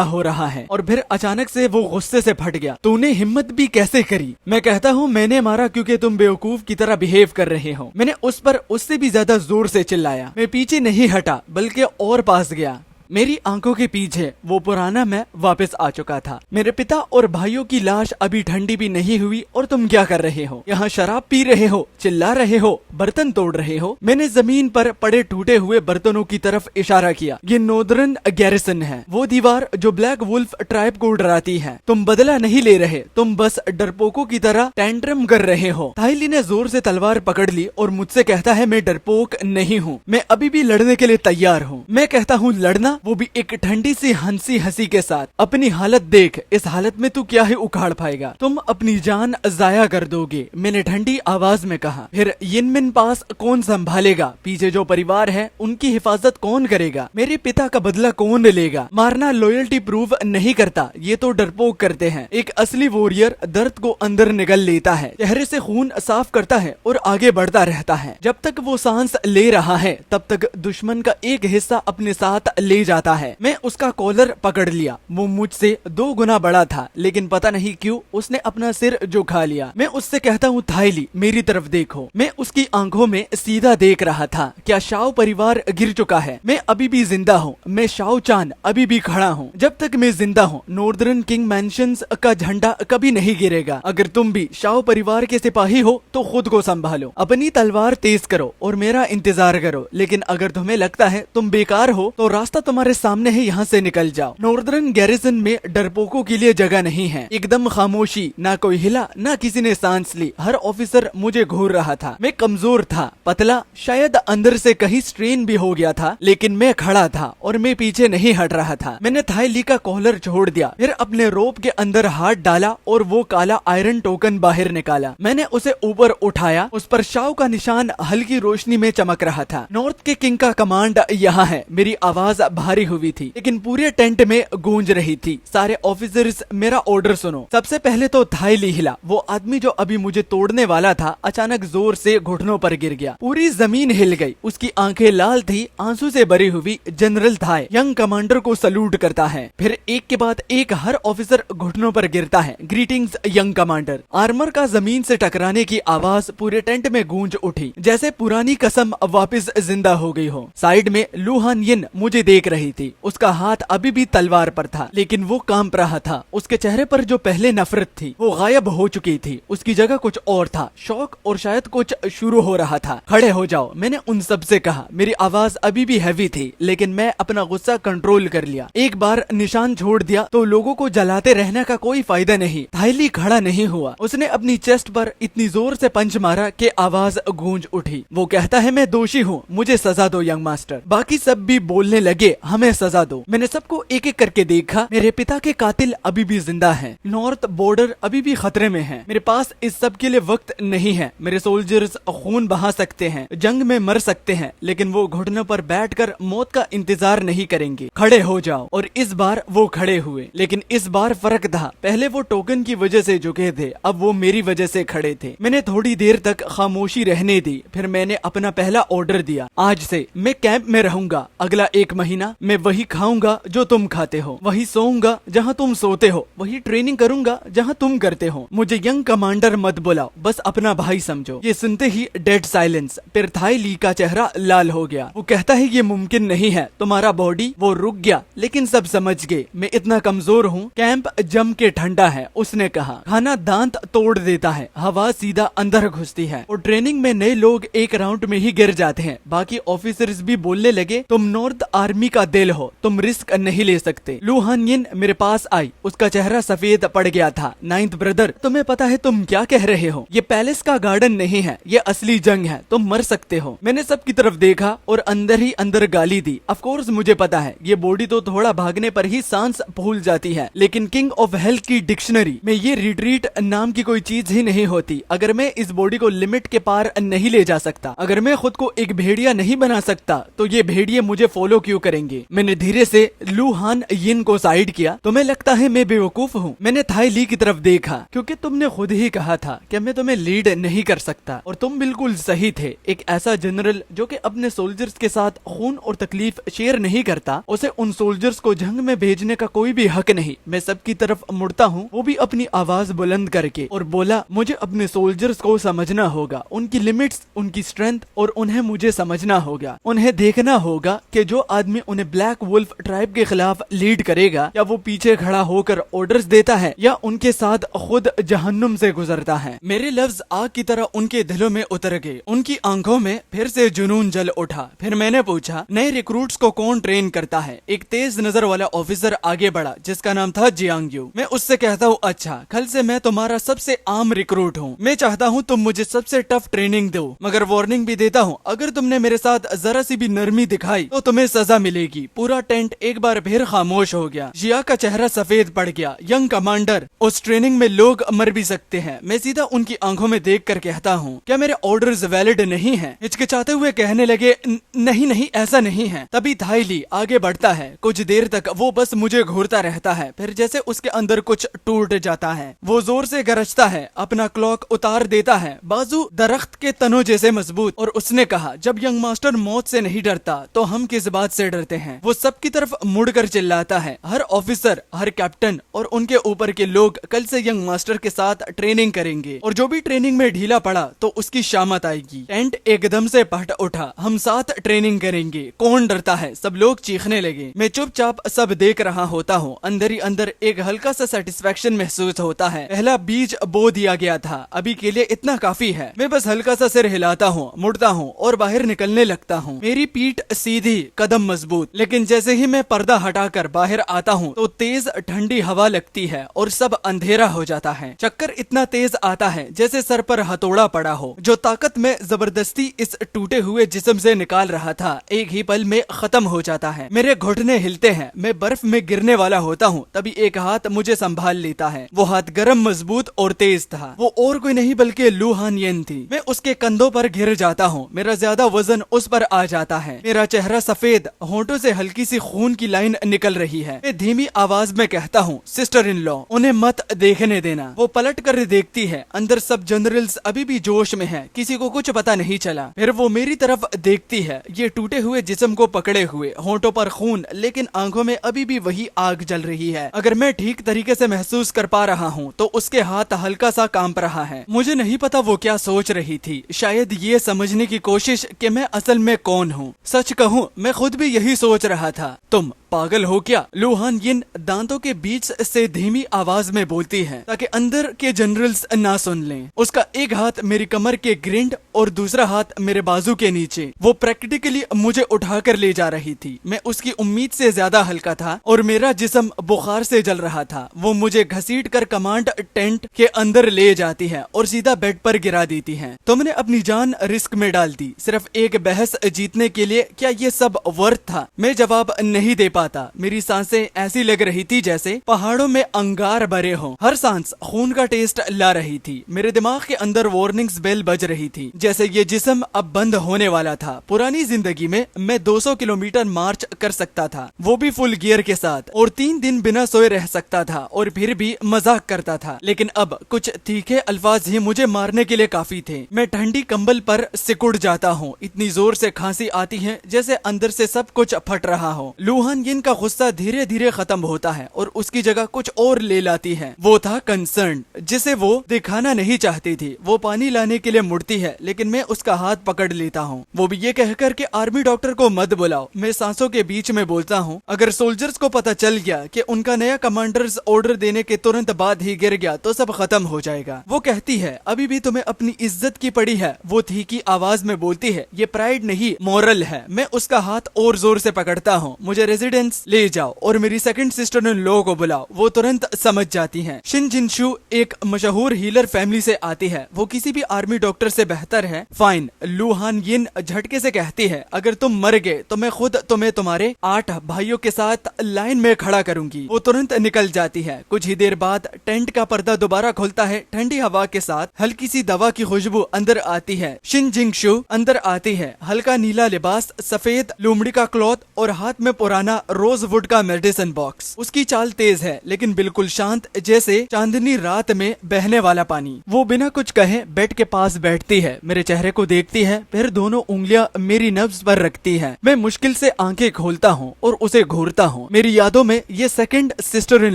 हो रहा है। और फिर अचानक से वो गुस्से से फट गया। तूने हिम्मत भी कैसे करी? मैं कहता हूँ मैंने मारा क्योंकि तुम बेवकूफ की तरह बिहेव कर रहे हो। मैंने उस पर उससे भी ज्यादा जोर से चिल्लाया। मैं पीछे नहीं हटा, बल्कि और पास गया। मेरी आंखों के पीछे वो पुराना मैं वापस आ चुका था। मेरे पिता और भाइयों की लाश अभी ठंडी भी नहीं हुई और तुम क्या कर रहे हो? यहाँ शराब पी रहे हो, चिल्ला रहे हो, बर्तन तोड़ रहे हो। मैंने जमीन पर पड़े टूटे हुए बर्तनों की तरफ इशारा किया। ये नॉर्दर्न गैरिसन है, वो दीवार जो ब्लैक वुल्फ ट्राइब को डराती है। तुम बदला नहीं ले रहे, तुम बस डरपोकों की तरह टेंट्रम कर रहे हो। थाई ली ने जोर से तलवार पकड़ ली और मुझसे कहता है मैं डरपोक नहीं हूँ, मैं अभी भी लड़ने के लिए तैयार हूँ। मैं कहता हूँ लड़ना, वो भी एक ठंडी सी हंसी हंसी के साथ। अपनी हालत देख, इस हालत में तू क्या ही उखाड़ पाएगा? तुम अपनी जान जाया कर दोगे, मैंने ठंडी आवाज में कहा। फिर यिनमिन पास कौन संभालेगा? पीछे जो परिवार है उनकी हिफाजत कौन करेगा? मेरे पिता का बदला कौन लेगा? मारना लॉयल्टी प्रूव नहीं करता, ये तो डरपोक करते हैं। एक असली वॉरियर दर्द को अंदर निगल लेता है, चेहरे से खून साफ करता है और आगे बढ़ता रहता है। जब तक वो सांस ले रहा है तब तक दुश्मन का एक हिस्सा अपने साथ ले जाता है। मैं उसका कॉलर पकड़ लिया। वो मुझसे 2 गुना बड़ा था, लेकिन पता नहीं क्यों उसने अपना सिर झुका लिया। मैं उससे कहता हूँ थाई ली मेरी तरफ देखो। मैं उसकी आंखों में सीधा देख रहा था। क्या शाओ परिवार गिर चुका है? मैं अभी भी जिंदा हूँ। मैं शाओ चान अभी भी खड़ा हूँ। जब तक मैं जिंदा हूँ नॉर्दर्न किंग मैंशंस का झंडा कभी नहीं गिरेगा। अगर तुम भी शाओ परिवार के सिपाही हो तो खुद को संभालो, अपनी तलवार तेज करो और मेरा इंतजार करो। लेकिन अगर तुम्हें लगता है तुम बेकार हो तो रास्ता तुम्हारे सामने है, यहाँ से निकल जाओ। नॉर्दर्न गैरिसन में डरपोकों के लिए जगह नहीं है। एकदम खामोशी, ना कोई हिला, ना किसी ने सांस ली। हर ऑफिसर मुझे घूर रहा था। मैं कमजोर था, पतला, शायद अंदर से कहीं स्ट्रेन भी हो गया था, लेकिन मैं खड़ा था और मैं पीछे नहीं हट रहा था। मैंने थाई ली का कॉलर छोड़ दिया, फिर अपने रोप के अंदर हाथ डाला और वो काला आयरन टोकन बाहर निकाला। मैंने उसे ऊपर उठाया। उस पर शाओ का निशान हल्की रोशनी में चमक रहा था। नॉर्थ के किंग का कमांड यहाँ है। मेरी आवाज भारी हुई थी, लेकिन पूरे टेंट में गूंज रही थी। सारे ऑफिसर्स मेरा ऑर्डर सुनो। सबसे पहले तो थाई ली हिला। वो आदमी जो अभी मुझे तोड़ने वाला था अचानक जोर से घुटनों पर गिर गया। पूरी जमीन हिल गई। उसकी आंखें लाल थी, आंसू से भरी हुई। जनरल थाई यंग कमांडर को सल्यूट करता है। फिर एक के बाद एक हर ऑफिसर घुटनों पर गिरता है। Greetings young commander. आर्मर का जमीन से टकराने की आवाज पूरे टेंट में गूंज उठी, जैसे पुरानी कसम वापस जिंदा हो गई हो। साइड में लू हान येन मुझे देख रही थी। उसका हाथ अभी भी तलवार पर था, लेकिन वो कांप रहा था। उसके चेहरे पर जो पहले नफरत थी वो गायब हो चुकी थी। उसकी जगह कुछ और था, शौक और शायद कुछ शुरू हो रहा था। खड़े हो जाओ, मैंने उन सब से कहा। मेरी आवाज अभी भी हैवी थी, लेकिन मैं अपना गुस्सा कंट्रोल कर लिया। एक बार निशान छोड़ दिया तो लोगों को जलाते रहने का कोई फायदा नहीं। थाई ली खड़ा नहीं हुआ। उसने अपनी चेस्ट पर इतनी जोर से पंच मारा कि आवाज गूंज उठी। वो कहता है मैं दोषी हूँ, मुझे सजा दो यंग मास्टर। बाकी सब भी बोलने लगे, हमें सजा दो। मैंने सबको एक एक करके देखा। मेरे पिता के कातिल अभी भी जिंदा हैं। नॉर्थ बॉर्डर अभी भी खतरे में है। मेरे पास इस सब के लिए वक्त नहीं है। मेरे सोल्जर्स खून बहा सकते हैं, जंग में मर सकते हैं, लेकिन वो घुटनों पर बैठकर मौत का इंतजार नहीं करेंगे। खड़े हो जाओ। और इस बार वो खड़े हुए, लेकिन इस बार फर्क था। पहले वो टोकन की वजह से झुके थे, अब वो मेरी वजह से खड़े थे। मैंने थोड़ी देर तक खामोशी रहने दी, फिर मैंने अपना पहला ऑर्डर दिया। आज से मैं कैंप में रहूंगा। अगला 1 महीना मैं वही खाऊंगा जो तुम खाते हो, वही सोऊंगा जहाँ तुम सोते हो, वही ट्रेनिंग करूंगा जहाँ तुम करते हो। मुझे यंग कमांडर मत बुलाओ, बस अपना भाई समझो। ये सुनते ही डेड साइलेंस। फिर थाई ली का चेहरा लाल हो गया। वो कहता है ये मुमकिन नहीं है, तुम्हारा बॉडी। वो रुक गया, लेकिन सब समझ गए मैं इतना कमजोर हूँ। कैंप जम के ठंडा है, उसने कहा। खाना दांत तोड़ देता है, हवा सीधा अंदर घुसती है, और ट्रेनिंग में नए लोग एक राउंड में ही गिर जाते हैं। बाकी ऑफिसर्स भी बोलने लगे, तुम नॉर्थ आर्मी का दिल हो, तुम रिस्क नहीं ले सकते। लू हान यिन मेरे पास आई, उसका चेहरा सफेद पड़ गया था। 9th ब्रदर, तुम्हें पता है तुम क्या कह रहे हो? ये पैलेस का गार्डन नहीं है, ये असली जंग है, तुम मर सकते हो। मैंने सबकी तरफ देखा और अंदर ही अंदर गाली दी। ऑफ कोर्स मुझे पता है ये बॉडी तो थोड़ा भागने पर ही सांस भूल जाती है, लेकिन किंग ऑफ हेल्थ की डिक्शनरी में ये रिट्रीट नाम की कोई चीज ही नहीं होती। अगर मैं इस बॉडी को लिमिट के पार नहीं ले जा सकता, अगर मैं खुद को एक भेड़िया नहीं बना सकता, तो ये भेड़िए मुझे फॉलो क्यों करेंगे? मैंने धीरे से लू हान यिन को साइड किया। तुम्हें लगता है मैं बेवकूफ हूँ? मैंने थाई ली की तरफ देखा, क्योंकि तुमने खुद ही कहा था कि मैं तुम्हें लीड नहीं कर सकता, और तुम बिल्कुल सही थे। एक ऐसा जनरल जो कि अपने सोल्जर्स के साथ खून और तकलीफ शेयर नहीं करता, उसे उन सोल्जर्स को जंग में भेजने का कोई भी हक नहीं। मैं सबकी तरफ मुड़ता हूँ, वो भी अपनी आवाज बुलंद करके, और बोला, मुझे अपने सोल्जर्स को समझना होगा, उनकी लिमिट्स, उनकी स्ट्रेंथ, और उन्हें मुझे समझना होगा। उन्हें देखना होगा कि जो आदमी उन्हें ब्लैक वुल्फ ट्राइब के खिलाफ लीड करेगा, या वो पीछे खड़ा होकर ऑर्डर्स देता है, या उनके साथ खुद जहन्नुम से गुजरता है। मेरे लफ्ज आग की तरह उनके दिलों में उतर गए। उनकी आंखों में फिर से जुनून जल उठा। फिर मैंने पूछा, नए रिक्रूट्स को कौन ट्रेन करता है? एक तेज नजर वाला ऑफिसर आगे बढ़ा, जिसका नाम था जियांग यू। मैं उससे कहता हूँ, अच्छा, कल से मैं तुम्हारा सबसे आम रिक्रूट हूँ। मैं चाहता हूँ तुम मुझे सबसे टफ ट्रेनिंग दो, मगर वार्निंग भी देता हूँ, अगर तुमने मेरे साथ जरा सी भी नरमी दिखाई तो तुम्हें सजा मिलेगी। पूरा टेंट एक बार फिर खामोश हो गया। जिया का चेहरा सफेद पड़ गया। यंग कमांडर, उस ट्रेनिंग में लोग मर भी सकते हैं। मैं सीधा उनकी आंखों में देख कर कहता हूँ, क्या मेरे ऑर्डर्स वैलिड नहीं है? हिचकिचाते हुए कहने लगे, नहीं नहीं, ऐसा नहीं है। तभी थाई ली आगे बढ़ता है। कुछ देर तक वो बस मुझे घूरता रहता है, फिर जैसे उसके अंदर कुछ टूट जाता है। वो जोर से गरजता है, अपना क्लॉक उतार देता है, बाजू दरख्त के तनों जैसे मजबूत, और उसने कहा, जब यंग मास्टर मौत से नहीं डरता तो हम किस बात से डरते हैं? वो सबकी तरफ मुड़कर चिल्लाता है। हर ऑफिसर, हर कैप्टन और उनके ऊपर के लोग कल से यंग मास्टर के साथ ट्रेनिंग करेंगे, और जो भी ट्रेनिंग में ढीला पड़ा तो उसकी शामत आएगी। टेंट एकदम से फट उठा। हम साथ ट्रेनिंग करेंगे, कौन डरता है? सब लोग चीखने लगे। मैं चुपचाप सब देख रहा होता हूँ। अंदर ही अंदर एक हल्का सा सेटिस्फेक्शन महसूस होता है। पहला बीज बो दिया गया था, अभी के लिए इतना काफी है। मैं बस हल्का सा सिर हिलाता हूँ, मुड़ता हूँ और बाहर निकलने लगता हूँ। मेरी पीठ सीधी, कदम मजबूत, लेकिन जैसे ही मैं पर्दा हटाकर बाहर आता हूँ तो तेज ठंडी हवा लगती है और सब अंधेरा हो जाता है। चक्कर इतना तेज आता है जैसे सर पर हथौड़ा पड़ा हो। जो ताकत में जबरदस्ती इस टूटे हुए जिस्म से निकाल रहा था, एक ही पल में खत्म हो जाता है। मेरे घुटने हिलते हैं, मैं बर्फ में गिरने वाला होता हूँ। तभी एक हाथ मुझे संभाल लेता है। वो हाथ गर्म, मजबूत और तेज था। वो और कोई नहीं बल्कि लू हान यिन थी। मैं उसके कंधों पर गिर जाता हूँ। मेरा ज्यादा वजन उस पर आ जाता है। मेरा चेहरा सफेद, होंठों से हल्की सी खून की लाइन निकल रही है। मैं धीमी आवाज में कहता हूँ, सिस्टर इन लॉ, उन्हें मत देखने देना। वो पलट कर देखती है। अंदर सब जनरल्स अभी भी जोश में हैं, किसी को कुछ पता नहीं चला। फिर वो मेरी तरफ देखती है, ये टूटे हुए जिस्म को पकड़े हुए, होंठों पर खून, लेकिन आंखों में अभी भी वही आग जल रही है। अगर मैं ठीक तरीके से महसूस कर पा रहा हूँ तो उसके हाथ हल्का सा कांप रहा है। मुझे नहीं पता वो क्या सोच रही थी। शायद ये समझने की कोशिश कि मैं असल में कौन हूँ। सच कहूँ, मैं खुद भी यही सोच रहा था। तुम पागल हो क्या? लूहान यिन दांतों के बीच से धीमी आवाज में बोलती है ताकि अंदर के जनरल्स ना सुन लें। उसका एक हाथ मेरी कमर के ग्रिंड और दूसरा हाथ मेरे बाजू के नीचे। वो प्रैक्टिकली मुझे उठाकर ले जा रही थी। मैं उसकी उम्मीद से ज्यादा हल्का था और मेरा जिस्म बुखार से जल रहा था। वो मुझे घसीट कर कमांड टेंट के अंदर ले जाती है और सीधा बेड पर गिरा देती है। तुमने अपनी जान रिस्क में डाल दी सिर्फ एक बहस जीतने के लिए। क्या ये सब वर्थ था? मैं जवाब नहीं दे पाता। मेरी सांसें ऐसी लग रही थी जैसे पहाड़ों में अंगार भरे हों। हर सांस खून का टेस्ट ला रही थी। मेरे दिमाग के अंदर वार्निंग्स बेल बज रही थी जैसे ये जिस्म अब बंद होने वाला था। पुरानी जिंदगी में मैं 200 किलोमीटर मार्च कर सकता था, वो भी फुल गियर के साथ, और 3 दिन बिना सोए रह सकता था और फिर भी मजाक करता था। लेकिन अब कुछ तीखे अल्फाज ही मुझे मारने के लिए काफी थे। मैं ठंडी कंबल पर सिकुड़ जाता हूँ। इतनी जोर से खांसी आती है जैसे अंदर से सब कुछ फट रहा हो। लूहान यिन का गुस्सा धीरे धीरे खत्म होता है और उसकी जगह कुछ और ले लाती है। वो था कंसर्न, जिसे वो दिखाना नहीं चाहती थी। वो पानी लाने के लिए मुड़ती है लेकिन मैं उसका हाथ पकड़ लेता हूँ। वो भी ये कहकर कि आर्मी डॉक्टर को मत बुलाओ। मैं सांसों के बीच में बोलता हूँ, अगर सोल्जर्स को पता चल गया कि उनका नया कमांडर्स ऑर्डर देने के तुरंत बाद ही गिर गया तो सब खत्म हो जाएगा। वो कहती है, अभी भी तुम्हें अपनी इज्जत की पड़ी है। वो तीखी आवाज में बोलती है, ये प्राइड नहीं मॉरल है। मैं उसका हाथ और जोर से पकड़ता हूँ। मुझे रेजिडेंस ले जाओ और मेरी सेकंड सिस्टर इन लॉ को बुलाओ। वो तुरंत समझ जाती है। शिन जिनशु एक मशहूर हीलर फैमिली से आती है। वो किसी भी आर्मी डॉक्टर से बेहतर है। फाइन। लूहान यिन झटके से कहती है, अगर तुम मर गए तो मैं खुद तुम्हें तुम्हारे 8 भाइयों के साथ लाइन में खड़ा करूंगी। वो तुरंत निकल जाती है। कुछ ही देर बाद टेंट का पर्दा दोबारा खुलता है। ठंडी हवा के साथ हल्की सी दवा की खुशबू अंदर आती है। शिन जिंगशु अंदर आती है। हल्का नीला लिबास, सफेद लोमड़ी का क्लॉथ और हाथ में पुराना रोजवुड का मेडिसिन बॉक्स। उसकी चाल तेज है लेकिन बिल्कुल शांत, जैसे चांदनी रात में बहने वाला पानी। वो बिना कुछ कहे बेड के पास बैठती है, मेरे चेहरे को देखती है, फिर दोनों उंगलियां मेरी नब्ज पर रखती है। मैं मुश्किल से आंखें खोलता हूँ और उसे घूरता हूँ। मेरी यादों में ये सेकंड सिस्टर इन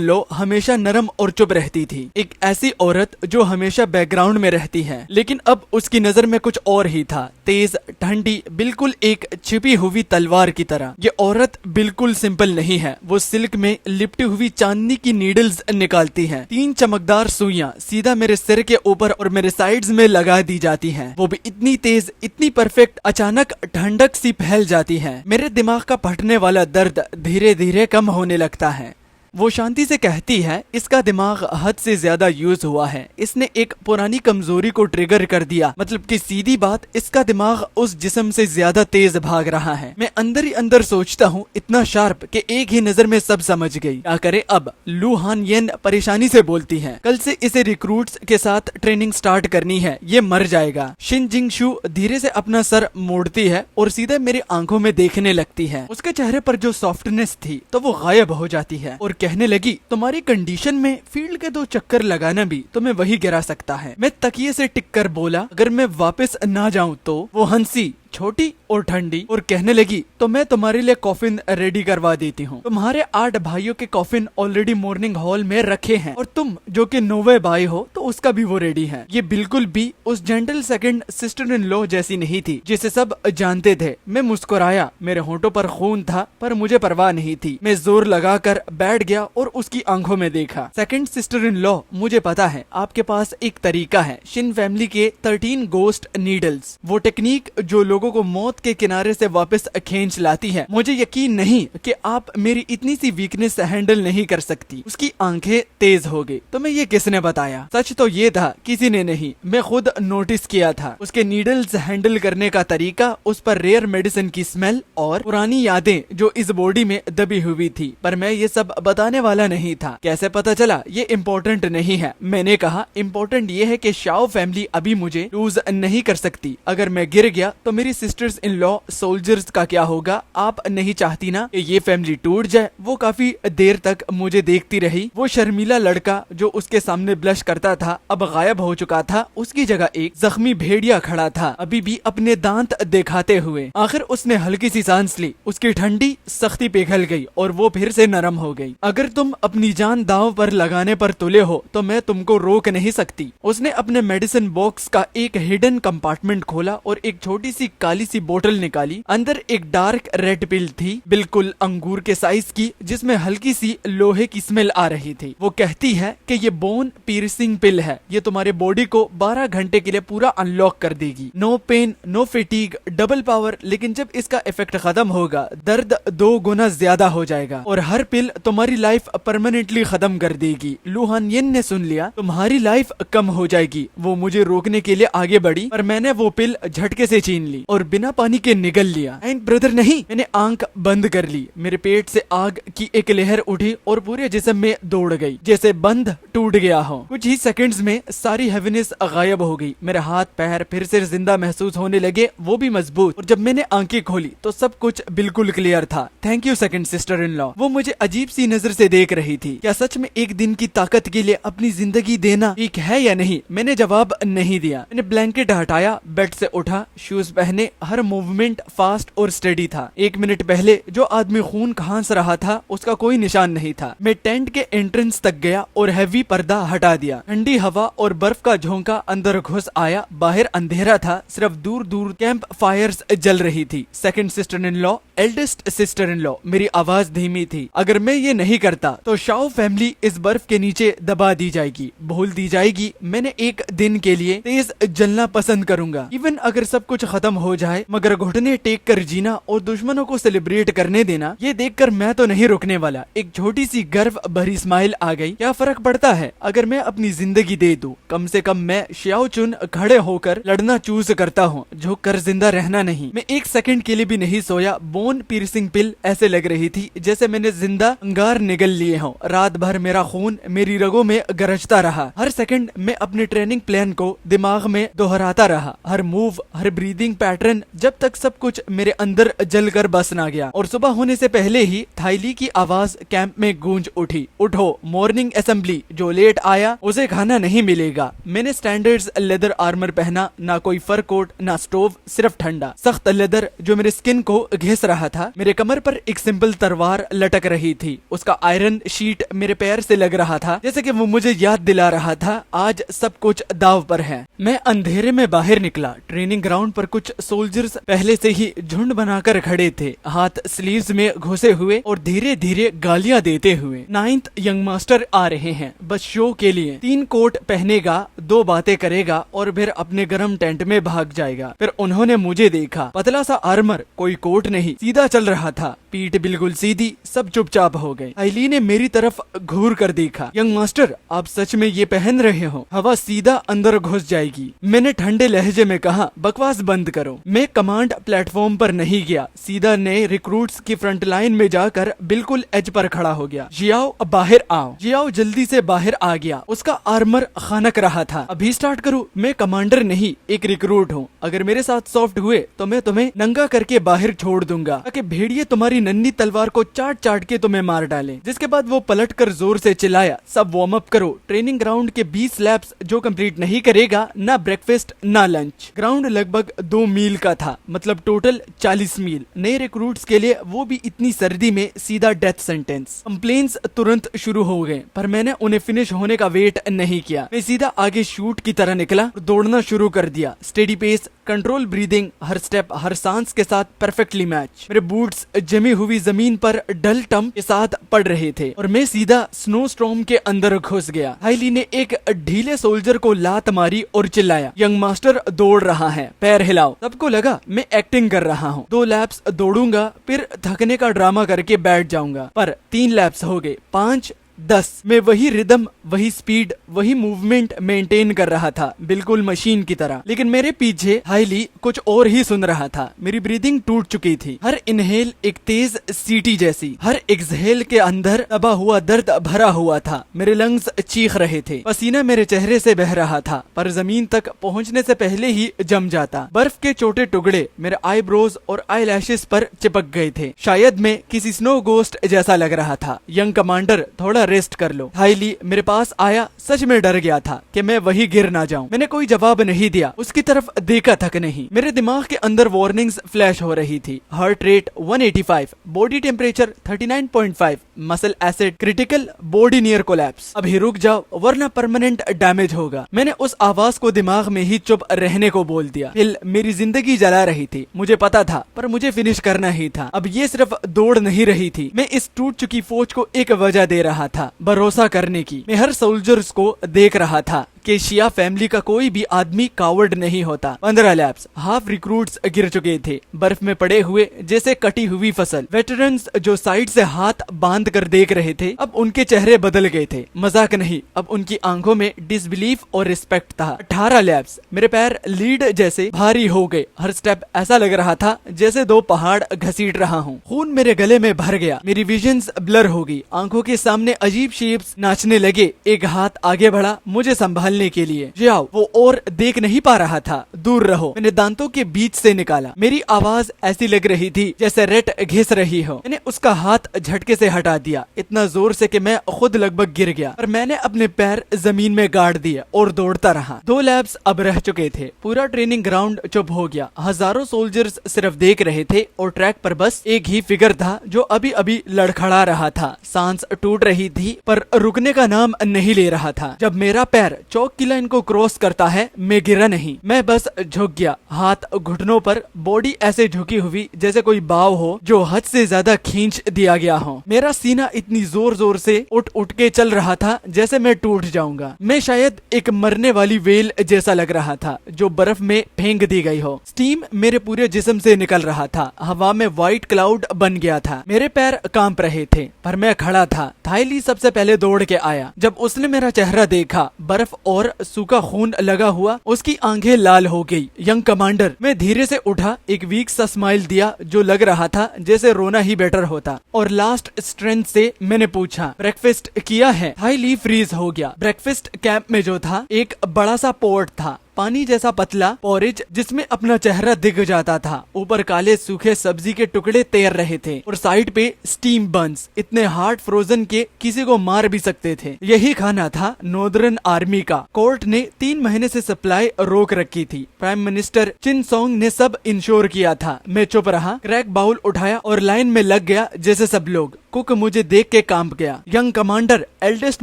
लॉ हमेशा नरम और चुप रहती थी। एक ऐसी औरत जो हमेशा बैकग्राउंड में रहती है। लेकिन अब उसकी नजर में कुछ और ही था, तेज, ठंडी, बिल्कुल एक छिपी हुई तलवार की तरह। ये औरत बिल्कुल सिंपल नहीं है। वो सिल्क में लिपटी हुई चांदनी की नीडल्स निकालती है। 3 चमकदार सुइयां सीधा मेरे सिर के ऊपर और मेरे साइड्स में लगा दी जाती हैं। वो भी इतनी तेज, इतनी परफेक्ट। अचानक ठंडक सी फैल जाती है। मेरे दिमाग का फटने वाला दर्द धीरे धीरे कम होने लगता है। वो शांति से कहती है, इसका दिमाग हद से ज्यादा यूज हुआ है। इसने एक पुरानी कमजोरी को ट्रिगर कर दिया। मतलब कि सीधी बात, इसका दिमाग उस जिस्म से ज्यादा तेज भाग रहा है। मैं अंदर ही अंदर सोचता हूँ, इतना शार्प कि एक ही नजर में सब समझ गई। क्या करे अब? लूहान यिन परेशानी से बोलती है, कल से इसे रिक्रूट्स के साथ ट्रेनिंग स्टार्ट करनी है। ये मर जाएगा। शिन जिंगशु धीरे से अपना सर मोड़ती है और सीधे मेरी आंखों में देखने लगती है। उसके चेहरे पर जो सॉफ्टनेस थी तो वो गायब हो जाती है और कहने लगी, तुम्हारी कंडीशन में फील्ड के 2 चक्कर लगाना भी तुम्हें वही गिरा सकता है। मैं तकिए से टिक कर बोला, अगर मैं वापस ना जाऊं तो? वो हंसी, छोटी और ठंडी, और कहने लगी, तो मैं तुम्हारे लिए कॉफिन रेडी करवा देती हूँ। तुम्हारे 8 भाइयों के कॉफिन ऑलरेडी मॉर्निंग हॉल में रखे हैं और तुम जो कि 9वें भाई हो तो उसका भी वो रेडी है। ये बिल्कुल भी उस gentle second sister in law जैसी नहीं थी जिसे सब जानते थे। मैं मुस्कुराया। मेरे होंठों पर खून था पर मुझे परवाह नहीं थी। मैं जोर लगाकर बैठ गया और उसकी आंखों में देखा। सेकंड सिस्टर इन लॉ, मुझे पता है आपके पास एक तरीका है। शिन फैमिली के 13 गोस्ट नीडल्स, वो टेक्निक जो लोगों को मौत के किनारे से वापस खींच लाती है। मुझे यकीन नहीं कि आप मेरी इतनी सी वीकनेस हैंडल नहीं कर सकती। उसकी आंखें तेज हो गई। तुम्हें ये किसने बताया? सच तो ये था, किसी ने नहीं, मैं खुद नोटिस किया था। उसके नीडल्स हैंडल करने का तरीका, उस पर रेयर मेडिसिन की स्मेल और पुरानी यादें जो इस बॉडी में दबी हुई थी। पर मैं ये सब बताने वाला नहीं था। कैसे पता चला? ये इम्पोर्टेंट नहीं है। मैंने कहा, इम्पोर्टेंट ये है कि शाओ फैमिली अभी मुझे लूज नहीं कर सकती। अगर मैं गिर गया तो मेरी सिस्टर्स इन लॉ सोल्जर्स का क्या होगा? आप नहीं चाहती ना कि ये फैमिली टूट जाए। वो काफी देर तक मुझे देखती रही। वो शर्मीला लड़का जो उसके सामने ब्लश करता था अब गायब हो चुका था। उसकी जगह एक जख्मी भेड़िया खड़ा था, अभी भी अपने दांत दिखाते हुए। आखिर उसने हल्की सी सांस ली। उसकी ठंडी सख्ती पिघल गई और वो फिर से नरम हो गई। अगर तुम अपनी जान दांव पर लगाने पर तुले हो तो मैं तुमको रोक नहीं सकती। उसने अपने मेडिसिन बॉक्स का एक हिडन कंपार्टमेंट खोला और एक छोटी सी काली सी बोतल निकाली। अंदर एक डार्क रेड पिल थी, बिल्कुल अंगूर के साइज की, जिसमें हल्की सी लोहे की स्मेल आ रही थी। वो कहती है कि ये बोन पीर्सिंग पिल है, ये तुम्हारे बॉडी को 12 घंटे के लिए पूरा अनलॉक कर देगी। No pain, no fatigue, double power, लेकिन जब इसका इफेक्ट खत्म होगा दर्द 2 गुना ज्यादा हो जाएगा और हर पिल तुम्हारी लाइफ परमानेंटली खत्म कर देगी। लू हान येन ने सुन लिया, तुम्हारी लाइफ कम हो जाएगी। वो मुझे रोकने के लिए आगे बढ़ी पर मैंने वो पिल झटके से छीन ली और बिना पानी के निगल लिया। एंड ब्रदर नहीं, मैंने आंख बंद कर ली। मेरे पेट से आग की एक लहर उठी और पूरे जिस्म में दौड़ गई, जैसे बंध टूट गया हो। कुछ ही सेकंड्स में सारी हैवीनेस गायब हो गई। मेरे हाथ पैर फिर से जिंदा महसूस होने लगे, वो भी मजबूत। और जब मैंने आंखें खोली तो सब कुछ बिल्कुल क्लियर था। Thank you second sister in law. वो मुझे अजीब सी नजर से देख रही थी। क्या सच में एक दिन की ताकत के लिए अपनी जिंदगी देना ठीक है या नहीं? मैंने जवाब नहीं दिया। मैंने ब्लैंकेट हटाया, बेड से उठा, शूज पहने। हर मूवमेंट फास्ट और स्टेडी था। 1 मिनट पहले जो आदमी खून खांस रहा था उसका कोई निशान नहीं था। मैं टेंट के एंट्रेंस तक गया और हैवी पर्दा हटा दिया। ठंडी हवा और बर्फ का झोंका अंदर घुस आया। बाहर अंधेरा था, सिर्फ दूर दूर कैंप फायर्स जल रही थी। Second sister in law, eldest sister in law. मेरी आवाज धीमी थी। अगर मैं ये नहीं करता तो शाओ फैमिली इस बर्फ के नीचे दबा दी जाएगी, भूल दी जाएगी। मैंने एक दिन के लिए तेज जलना पसंद करूंगा, इवन अगर सब कुछ खत्म हो जाए, मगर घुटने टेक कर जीना और दुश्मनों को सेलिब्रेट करने देना, ये देखकर मैं तो नहीं रुकने वाला। एक छोटी सी गर्व भरी स्माइल आ गई। क्या फर्क पड़ता है अगर मैं अपनी जिंदगी दे दूं? कम से कम मैं शियाओ चुन खड़े होकर लड़ना चूज करता हूँ, झुक कर जिंदा रहना नहीं। मैं एक सेकंड के लिए भी नहीं सोया। बोन पीर्सिंग पिल ऐसे लग रही थी जैसे मैंने जिंदा अंगार निगल लिए हों। रात भर मेरा खून मेरी रगों में गरजता रहा। हर सेकंड मैं अपने ट्रेनिंग प्लान को दिमाग में दोहराता रहा, हर मूव, हर ब्रीदिंग पैटर्न, जब तक सब कुछ मेरे अंदर जल कर बस ना गया। और सुबह होने से पहले ही थाईली की आवाज कैंप में गूंज उठी, उठो मॉर्निंग असेंबली, जो लेट आया उसे खाना नहीं मिलेगा। मैंने स्टैंडर्ड्स लेदर आर्मर पहना, ना कोई फर कोट, ना स्टोव, सिर्फ ठंडा सख्त लेदर जो मेरे स्किन को घिस रहा था। मेरे कमर पर एक सिंपल तलवार लटक रही थी, उसका आयरन शीट मेरे पैर से लग रहा था, जैसे कि वो मुझे याद दिला रहा था आज सब कुछ दाव पर है। मैं अंधेरे में बाहर निकला। ट्रेनिंग ग्राउंड पर कुछ सोल्जर्स पहले से ही झुंड बनाकर खड़े थे, हाथ स्लीव्स में घुसे हुए और धीरे धीरे गालियां देते हुए। 9th यंग मास्टर आ रहे हैं, बस शो के लिए। 3 कोट पहनेगा, 2 बातें करेगा और फिर अपने गर्म टेंट में भाग जाएगा। फिर उन्होंने मुझे देखा, पतला सा आर्मर, कोई कोट नहीं, सीधा चल रहा था, पीठ बिल्कुल सीधी। सब चुपचाप हो गए। आईली ने मेरी तरफ घूर कर देखा। यंग मास्टर, आप सच में ये पहन रहे हो? हवा सीधा अंदर घुस जाएगी। मैंने ठंडे लहजे में कहा, बकवास बंद करो। मैं कमांड प्लेटफॉर्म पर नहीं गया, सीधा नए रिक्रूट्स की फ्रंट लाइन में जाकर बिल्कुल एज पर खड़ा हो गया। जियाओ बाहर आओ। जियाओ जल्दी से बाहर आ गया, उसका आर्मर खनक रहा था। अभी स्टार्ट करूं? मैं कमांडर नहीं, एक रिक्रूट हूँ। अगर मेरे साथ सॉफ्ट हुए तो मैं तुम्हें नंगा करके बाहर छोड़ दूंगा, ताकि भेड़िए तुम्हारी नन्ही तलवार को चाट चाट के तुम्हें मार डाले। जिसके बाद वो पलट कर जोर से चिल्लाया, सब वार्म अप करो। ट्रेनिंग ग्राउंड के 20 लैप्स जो कंप्लीट नहीं करेगा, ना ब्रेकफास्ट ना लंच। ग्राउंड लगभग 2 मील का था, मतलब टोटल 40 मील। नए रिक्रूट्स के लिए वो भी इतनी सर्दी में सीधा डेथ सेंटेंस। कंप्लेंट्स तुरंत शुरू हो गए, पर मैंने उन्हें फिनिश होने का वेट नहीं किया। मैं सीधा आगे शूट की तरह निकला और दौड़ना शुरू कर दिया। स्टेडी पेस, कंट्रोल ब्रीदिंग, हर स्टेप हर सांस के साथ परफेक्टली मैच। मेरे बूट्स जमी हुई जमीन पर डल टम्प के साथ पड़ रहे थे और मैं सीधा स्नो स्टॉर्म के अंदर घुस गया। हाईली ने एक ढीले सोल्जर को लात मारी और चिल्लाया, यंग मास्टर दौड़ रहा है, पैर हिलाओ। सबको लगा मैं एक्टिंग कर रहा हूँ। 2 लैप्स दौड़ूंगा, फिर थकने का ड्रामा करके बैठ जाऊंगा। पर 3 लैप्स हो गए, 5, 10। मैं वही रिदम, वही स्पीड, वही मूवमेंट मेंटेन कर रहा था, बिल्कुल मशीन की तरह। लेकिन मेरे पीछे हाईली कुछ और ही सुन रहा था। मेरी ब्रीदिंग टूट चुकी थी, हर इनहेल एक तेज सीटी जैसी, हर एक्सहेल के अंदर दबा हुआ दर्द भरा हुआ था। मेरे लंग्स चीख रहे थे, पसीना मेरे चेहरे से बह रहा था, पर जमीन तक पहुंचने से पहले ही जम जाता। बर्फ के छोटे टुकड़े मेरे आईब्रोज और आई लैशेस पर चिपक गए थे। शायद मैं किसी स्नो गोस्ट जैसा लग रहा था। यंग कमांडर, थोड़ा रेस्ट कर लो। हाईली मेरे पास आया, सच में डर गया था कि मैं वही गिर ना जाऊं। मैंने कोई जवाब नहीं दिया, उसकी तरफ देखा तक नहीं। मेरे दिमाग के अंदर वार्निंग्स फ्लैश हो रही थी। Heart rate 185, body temperature 39.5, muscle acid critical, body near collapse. अभी रुक जाओ वरना परमानेंट डैमेज होगा। मैंने उस आवाज को दिमाग में ही चुप रहने को बोल दिया। हिल मेरी जिंदगी जला रही थी, मुझे पता था, पर मुझे फिनिश करना ही था। अब ये सिर्फ दौड़ नहीं रही थी, मैं इस टूट चुकी फौज को एक वजह दे रहा था, भरोसा करने की। मैं हर सोल्जर्स को देख रहा था कि शिया फैमिली का कोई भी आदमी कावर्ड नहीं होता। 15 लैब्स, हाफ रिक्रूट्स गिर चुके थे, बर्फ में पड़े हुए जैसे कटी हुई फसल। वेटरन्स जो साइड से हाथ बांध कर देख रहे थे, अब उनके चेहरे बदल गए थे। मजाक नहीं, अब उनकी आंखों में डिसबिलीफ और रिस्पेक्ट था। 18 लैब्स, मेरे पैर लीड जैसे भारी हो गए। हर स्टेप ऐसा लग रहा था जैसे 2 पहाड़ घसीट रहा हूँ। खून मेरे गले में भर गया, मेरी विजन्स ब्लर हो गई, आंखों के सामने अजीब शेप्स नाचने लगे। एक हाथ आगे बढ़ा मुझे संभालने के लिए। जाओ, वो और देख नहीं पा रहा था, दूर रहो। मैंने दांतों के बीच से निकाला। मेरी आवाज ऐसी लग रही थी जैसे रेट घिस रही हो। मैंने उसका हाथ झटके से हटा दिया, इतना जोर से कि मैं खुद लगभग गिर गया, पर मैंने अपने पैर जमीन में गाड़ दिए और दौड़ता रहा। 2 लैब्स अब रह चुके थे, पूरा ट्रेनिंग ग्राउंड चुप हो गया। हजारों सोल्जर्स सिर्फ देख रहे थे और ट्रैक पर बस एक ही फिगर था जो अभी अभी लड़खड़ा रहा था। सांस टूट रही थी पर रुकने का नाम नहीं ले रहा था। जब मेरा पैर चौक की लाइन को क्रॉस करता है, मैं गिरा नहीं, मैं बस झुक गया, हाथ घुटनों पर, बॉडी ऐसे झुकी हुई जैसे कोई बाव हो जो हद से ज्यादा खींच दिया गया हो। मेरा सीना इतनी जोर जोर से उठ उठ के चल रहा था जैसे मैं टूट जाऊंगा। मैं शायद एक मरने वाली वेल जैसा लग रहा था जो बर्फ में फेंक दी गई हो। स्टीम मेरे पूरे जिस्म से निकल रहा था, हवा में व्हाइट क्लाउड बन गया था। मेरे पैर कांप रहे थे पर मैं खड़ा था। थाईली सबसे पहले दौड़ के आया। जब उसने मेरा चेहरा देखा, बर्फ और सूखा खून लगा हुआ, उसकी आंखें लाल हो गई। यंग कमांडर, मैं धीरे से उठा, एक वीक सा स्माइल दिया जो लग रहा था जैसे रोना ही बेटर होता, और लास्ट स्ट्रेंथ से मैंने पूछा, ब्रेकफास्ट किया है? थाईली फ्रीज हो गया। ब्रेकफास्ट कैंप में जो था एक बड़ा सा पॉट था, पानी जैसा पतला पोरिज जिसमें अपना चेहरा दिख जाता था। ऊपर काले सूखे सब्जी के टुकड़े तैर रहे थे और साइड पे स्टीम बंस, इतने हार्ड फ्रोजन के किसी को मार भी सकते थे। यही खाना था नॉर्दर्न आर्मी का। कोर्ट ने 3 महीने से सप्लाई रोक रखी थी। प्राइम मिनिस्टर चिन सोंग ने सब इंश्योर किया था। मैं चुप रहा, क्रैक बाउल उठाया और लाइन में लग गया जैसे सब लोग। कुक मुझे देख के कांप गया। यंग कमांडर, एल्डेस्ट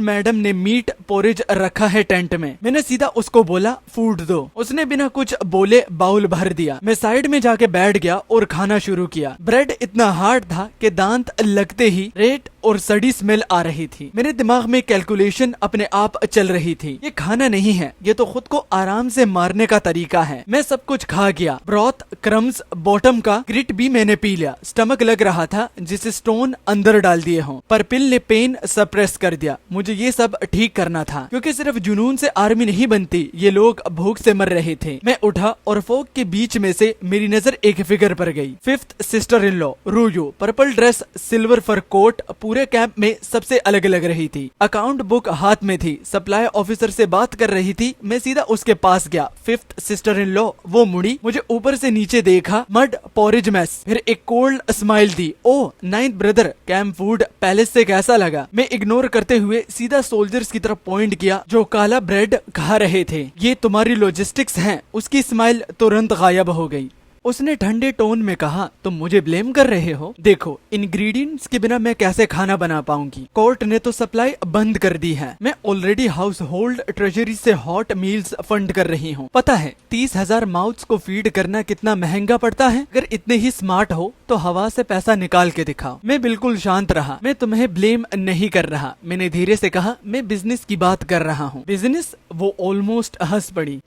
मैडम ने मीट पोरिज रखा है टेंट में। मैंने सीधा उसको बोला, फूड दो। उसने बिना कुछ बोले बाउल भर दिया। मैं साइड में जाके बैठ गया और खाना शुरू किया। ब्रेड इतना हार्ड था कि दांत लगते ही रेत और सड़ी स्मेल आ रही थी। मेरे दिमाग में कैलकुलेशन अपने आप चल रही थी। ये खाना नहीं है, ये तो खुद को आराम से मारने का तरीका है। मैं सब कुछ खा गया, ब्रॉथ, क्रम्स, बॉटम का ग्रिट भी मैंने पी लिया। स्टमक लग रहा था जिसे स्टोन अंदर डाल दिए हों, पर पिल ने पेन सप्रेस कर दिया। मुझे ये सब ठीक करना था क्योंकि सिर्फ जुनून से आर्मी नहीं बनती, ये लोग भूख से मर रहे थे। मैं उठा और फोक के बीच में से मेरी नजर एक फिगर पर गई। 5th सिस्टर इन लॉ रूयो, purple dress, silver fur coat, पूरे कैंप में सबसे अलग लग रही थी। अकाउंट बुक हाथ में थी, सप्लाई ऑफिसर से बात कर रही थी। मैं सीधा उसके पास गया। 5th सिस्टर इन लॉ, वो मुड़ी, मुझे ऊपर से नीचे देखा, मड पोरिज मैस, फिर एक कोल्ड स्माइल दी। ओ 9th brother, camp food palace से कैसा लगा? मैं इग्नोर करते हुए सीधा सोल्जर्स की तरफ पॉइंट किया जो काला ब्रेड खा रहे थे। ये तुम्हारी लॉजिस्टिक्स हैं। उसकी स्माइल तुरंत गायब हो गई। उसने ठंडे टोन में कहा, तुम मुझे ब्लेम कर रहे हो? देखो, इंग्रेडिएंट्स के बिना मैं कैसे खाना बना पाऊंगी? कोर्ट ने तो सप्लाई बंद कर दी है। मैं ऑलरेडी हाउस होल्ड ट्रेजरी से हॉट मील्स फंड कर रही हूँ। पता है 30,000 माउथ्स को फीड करना कितना महंगा पड़ता है? अगर इतने ही स्मार्ट हो तो हवा से पैसा निकाल के दिखाओ। मैं बिल्कुल शांत रहा। मैं तुम्हें ब्लेम नहीं कर रहा, मैंने धीरे से कहा, मैं बिजनेस की बात कर रहा हूँ। बिजनेस? वो ऑलमोस्ट हंस पड़ी।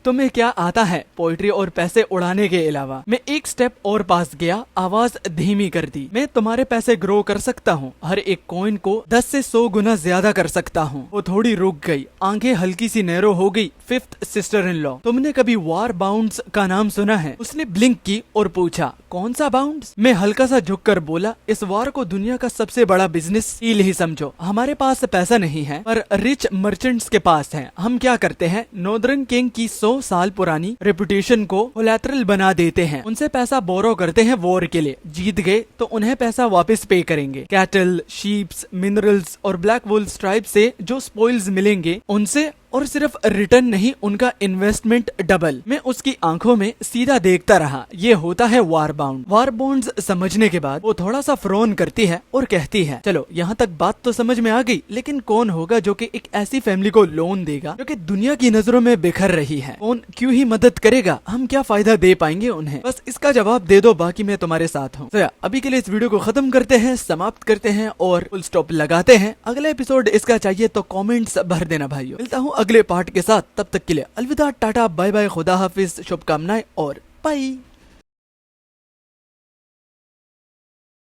तुम्हें क्या आता है पोइट्री और पैसे उड़ाने के अलावा? मैं एक स्टेप और पास गया, आवाज धीमी कर दी। मैं तुम्हारे पैसे ग्रो कर सकता हूँ, हर एक कॉइन को 10 से 100 गुना ज्यादा कर सकता हूँ। वो थोड़ी रुक गई, आंखें हल्की सी नैरो हो गई। 5th सिस्टर इन लॉ, तुमने कभी वॉर बाउंड्स का नाम सुना है? उसने ब्लिंक की और पूछा, कौन सा बाउंड्स? मैं हल्का सा झुककर बोला, इस वॉर को दुनिया का सबसे बड़ा बिजनेस डील ही समझो। हमारे पास पैसा नहीं है पर रिच मर्चेंट्स के पास है। हम क्या करते हैं, नॉर्दर्न किंग की 100 100 साल पुरानी रेपुटेशन को कोलैटरल बना देते हैं, उनसे पैसा बोरो करते हैं वॉर के लिए, जीत गए तो उन्हें पैसा वापस पे करेंगे। कैटल, शीप्स, मिनरल्स और ब्लैक वुल स्ट्राइप से जो स्पॉइल्स मिलेंगे उनसे, और सिर्फ रिटर्न नहीं उनका इन्वेस्टमेंट डबल। मैं उसकी आंखों में सीधा देखता रहा। ये होता है वार बाउंड। वार बॉन्ड्स समझने के बाद वो थोड़ा सा फ्रोन करती है और कहती है, चलो यहाँ तक बात तो समझ में आ गई, लेकिन कौन होगा जो कि एक ऐसी फैमिली को लोन देगा जो कि दुनिया की नजरों में बिखर रही है? कौन क्यों ही मदद करेगा? हम क्या फायदा दे पाएंगे उन्हें? बस इसका जवाब दे दो, बाकी मैं तुम्हारे साथ हूँ। तो अभी के लिए इस वीडियो को खत्म करते हैं, समाप्त करते हैं और फुल स्टॉप लगाते हैं। अगला एपिसोड इसका चाहिए तो कॉमेंट्स भर देना भाइयों। मिलता हूँ अगले पार्ट के साथ, तब तक के लिए अलविदा, टाटा, बाय बाय, खुदा हाफिज, शुभकामनाएं और बाय।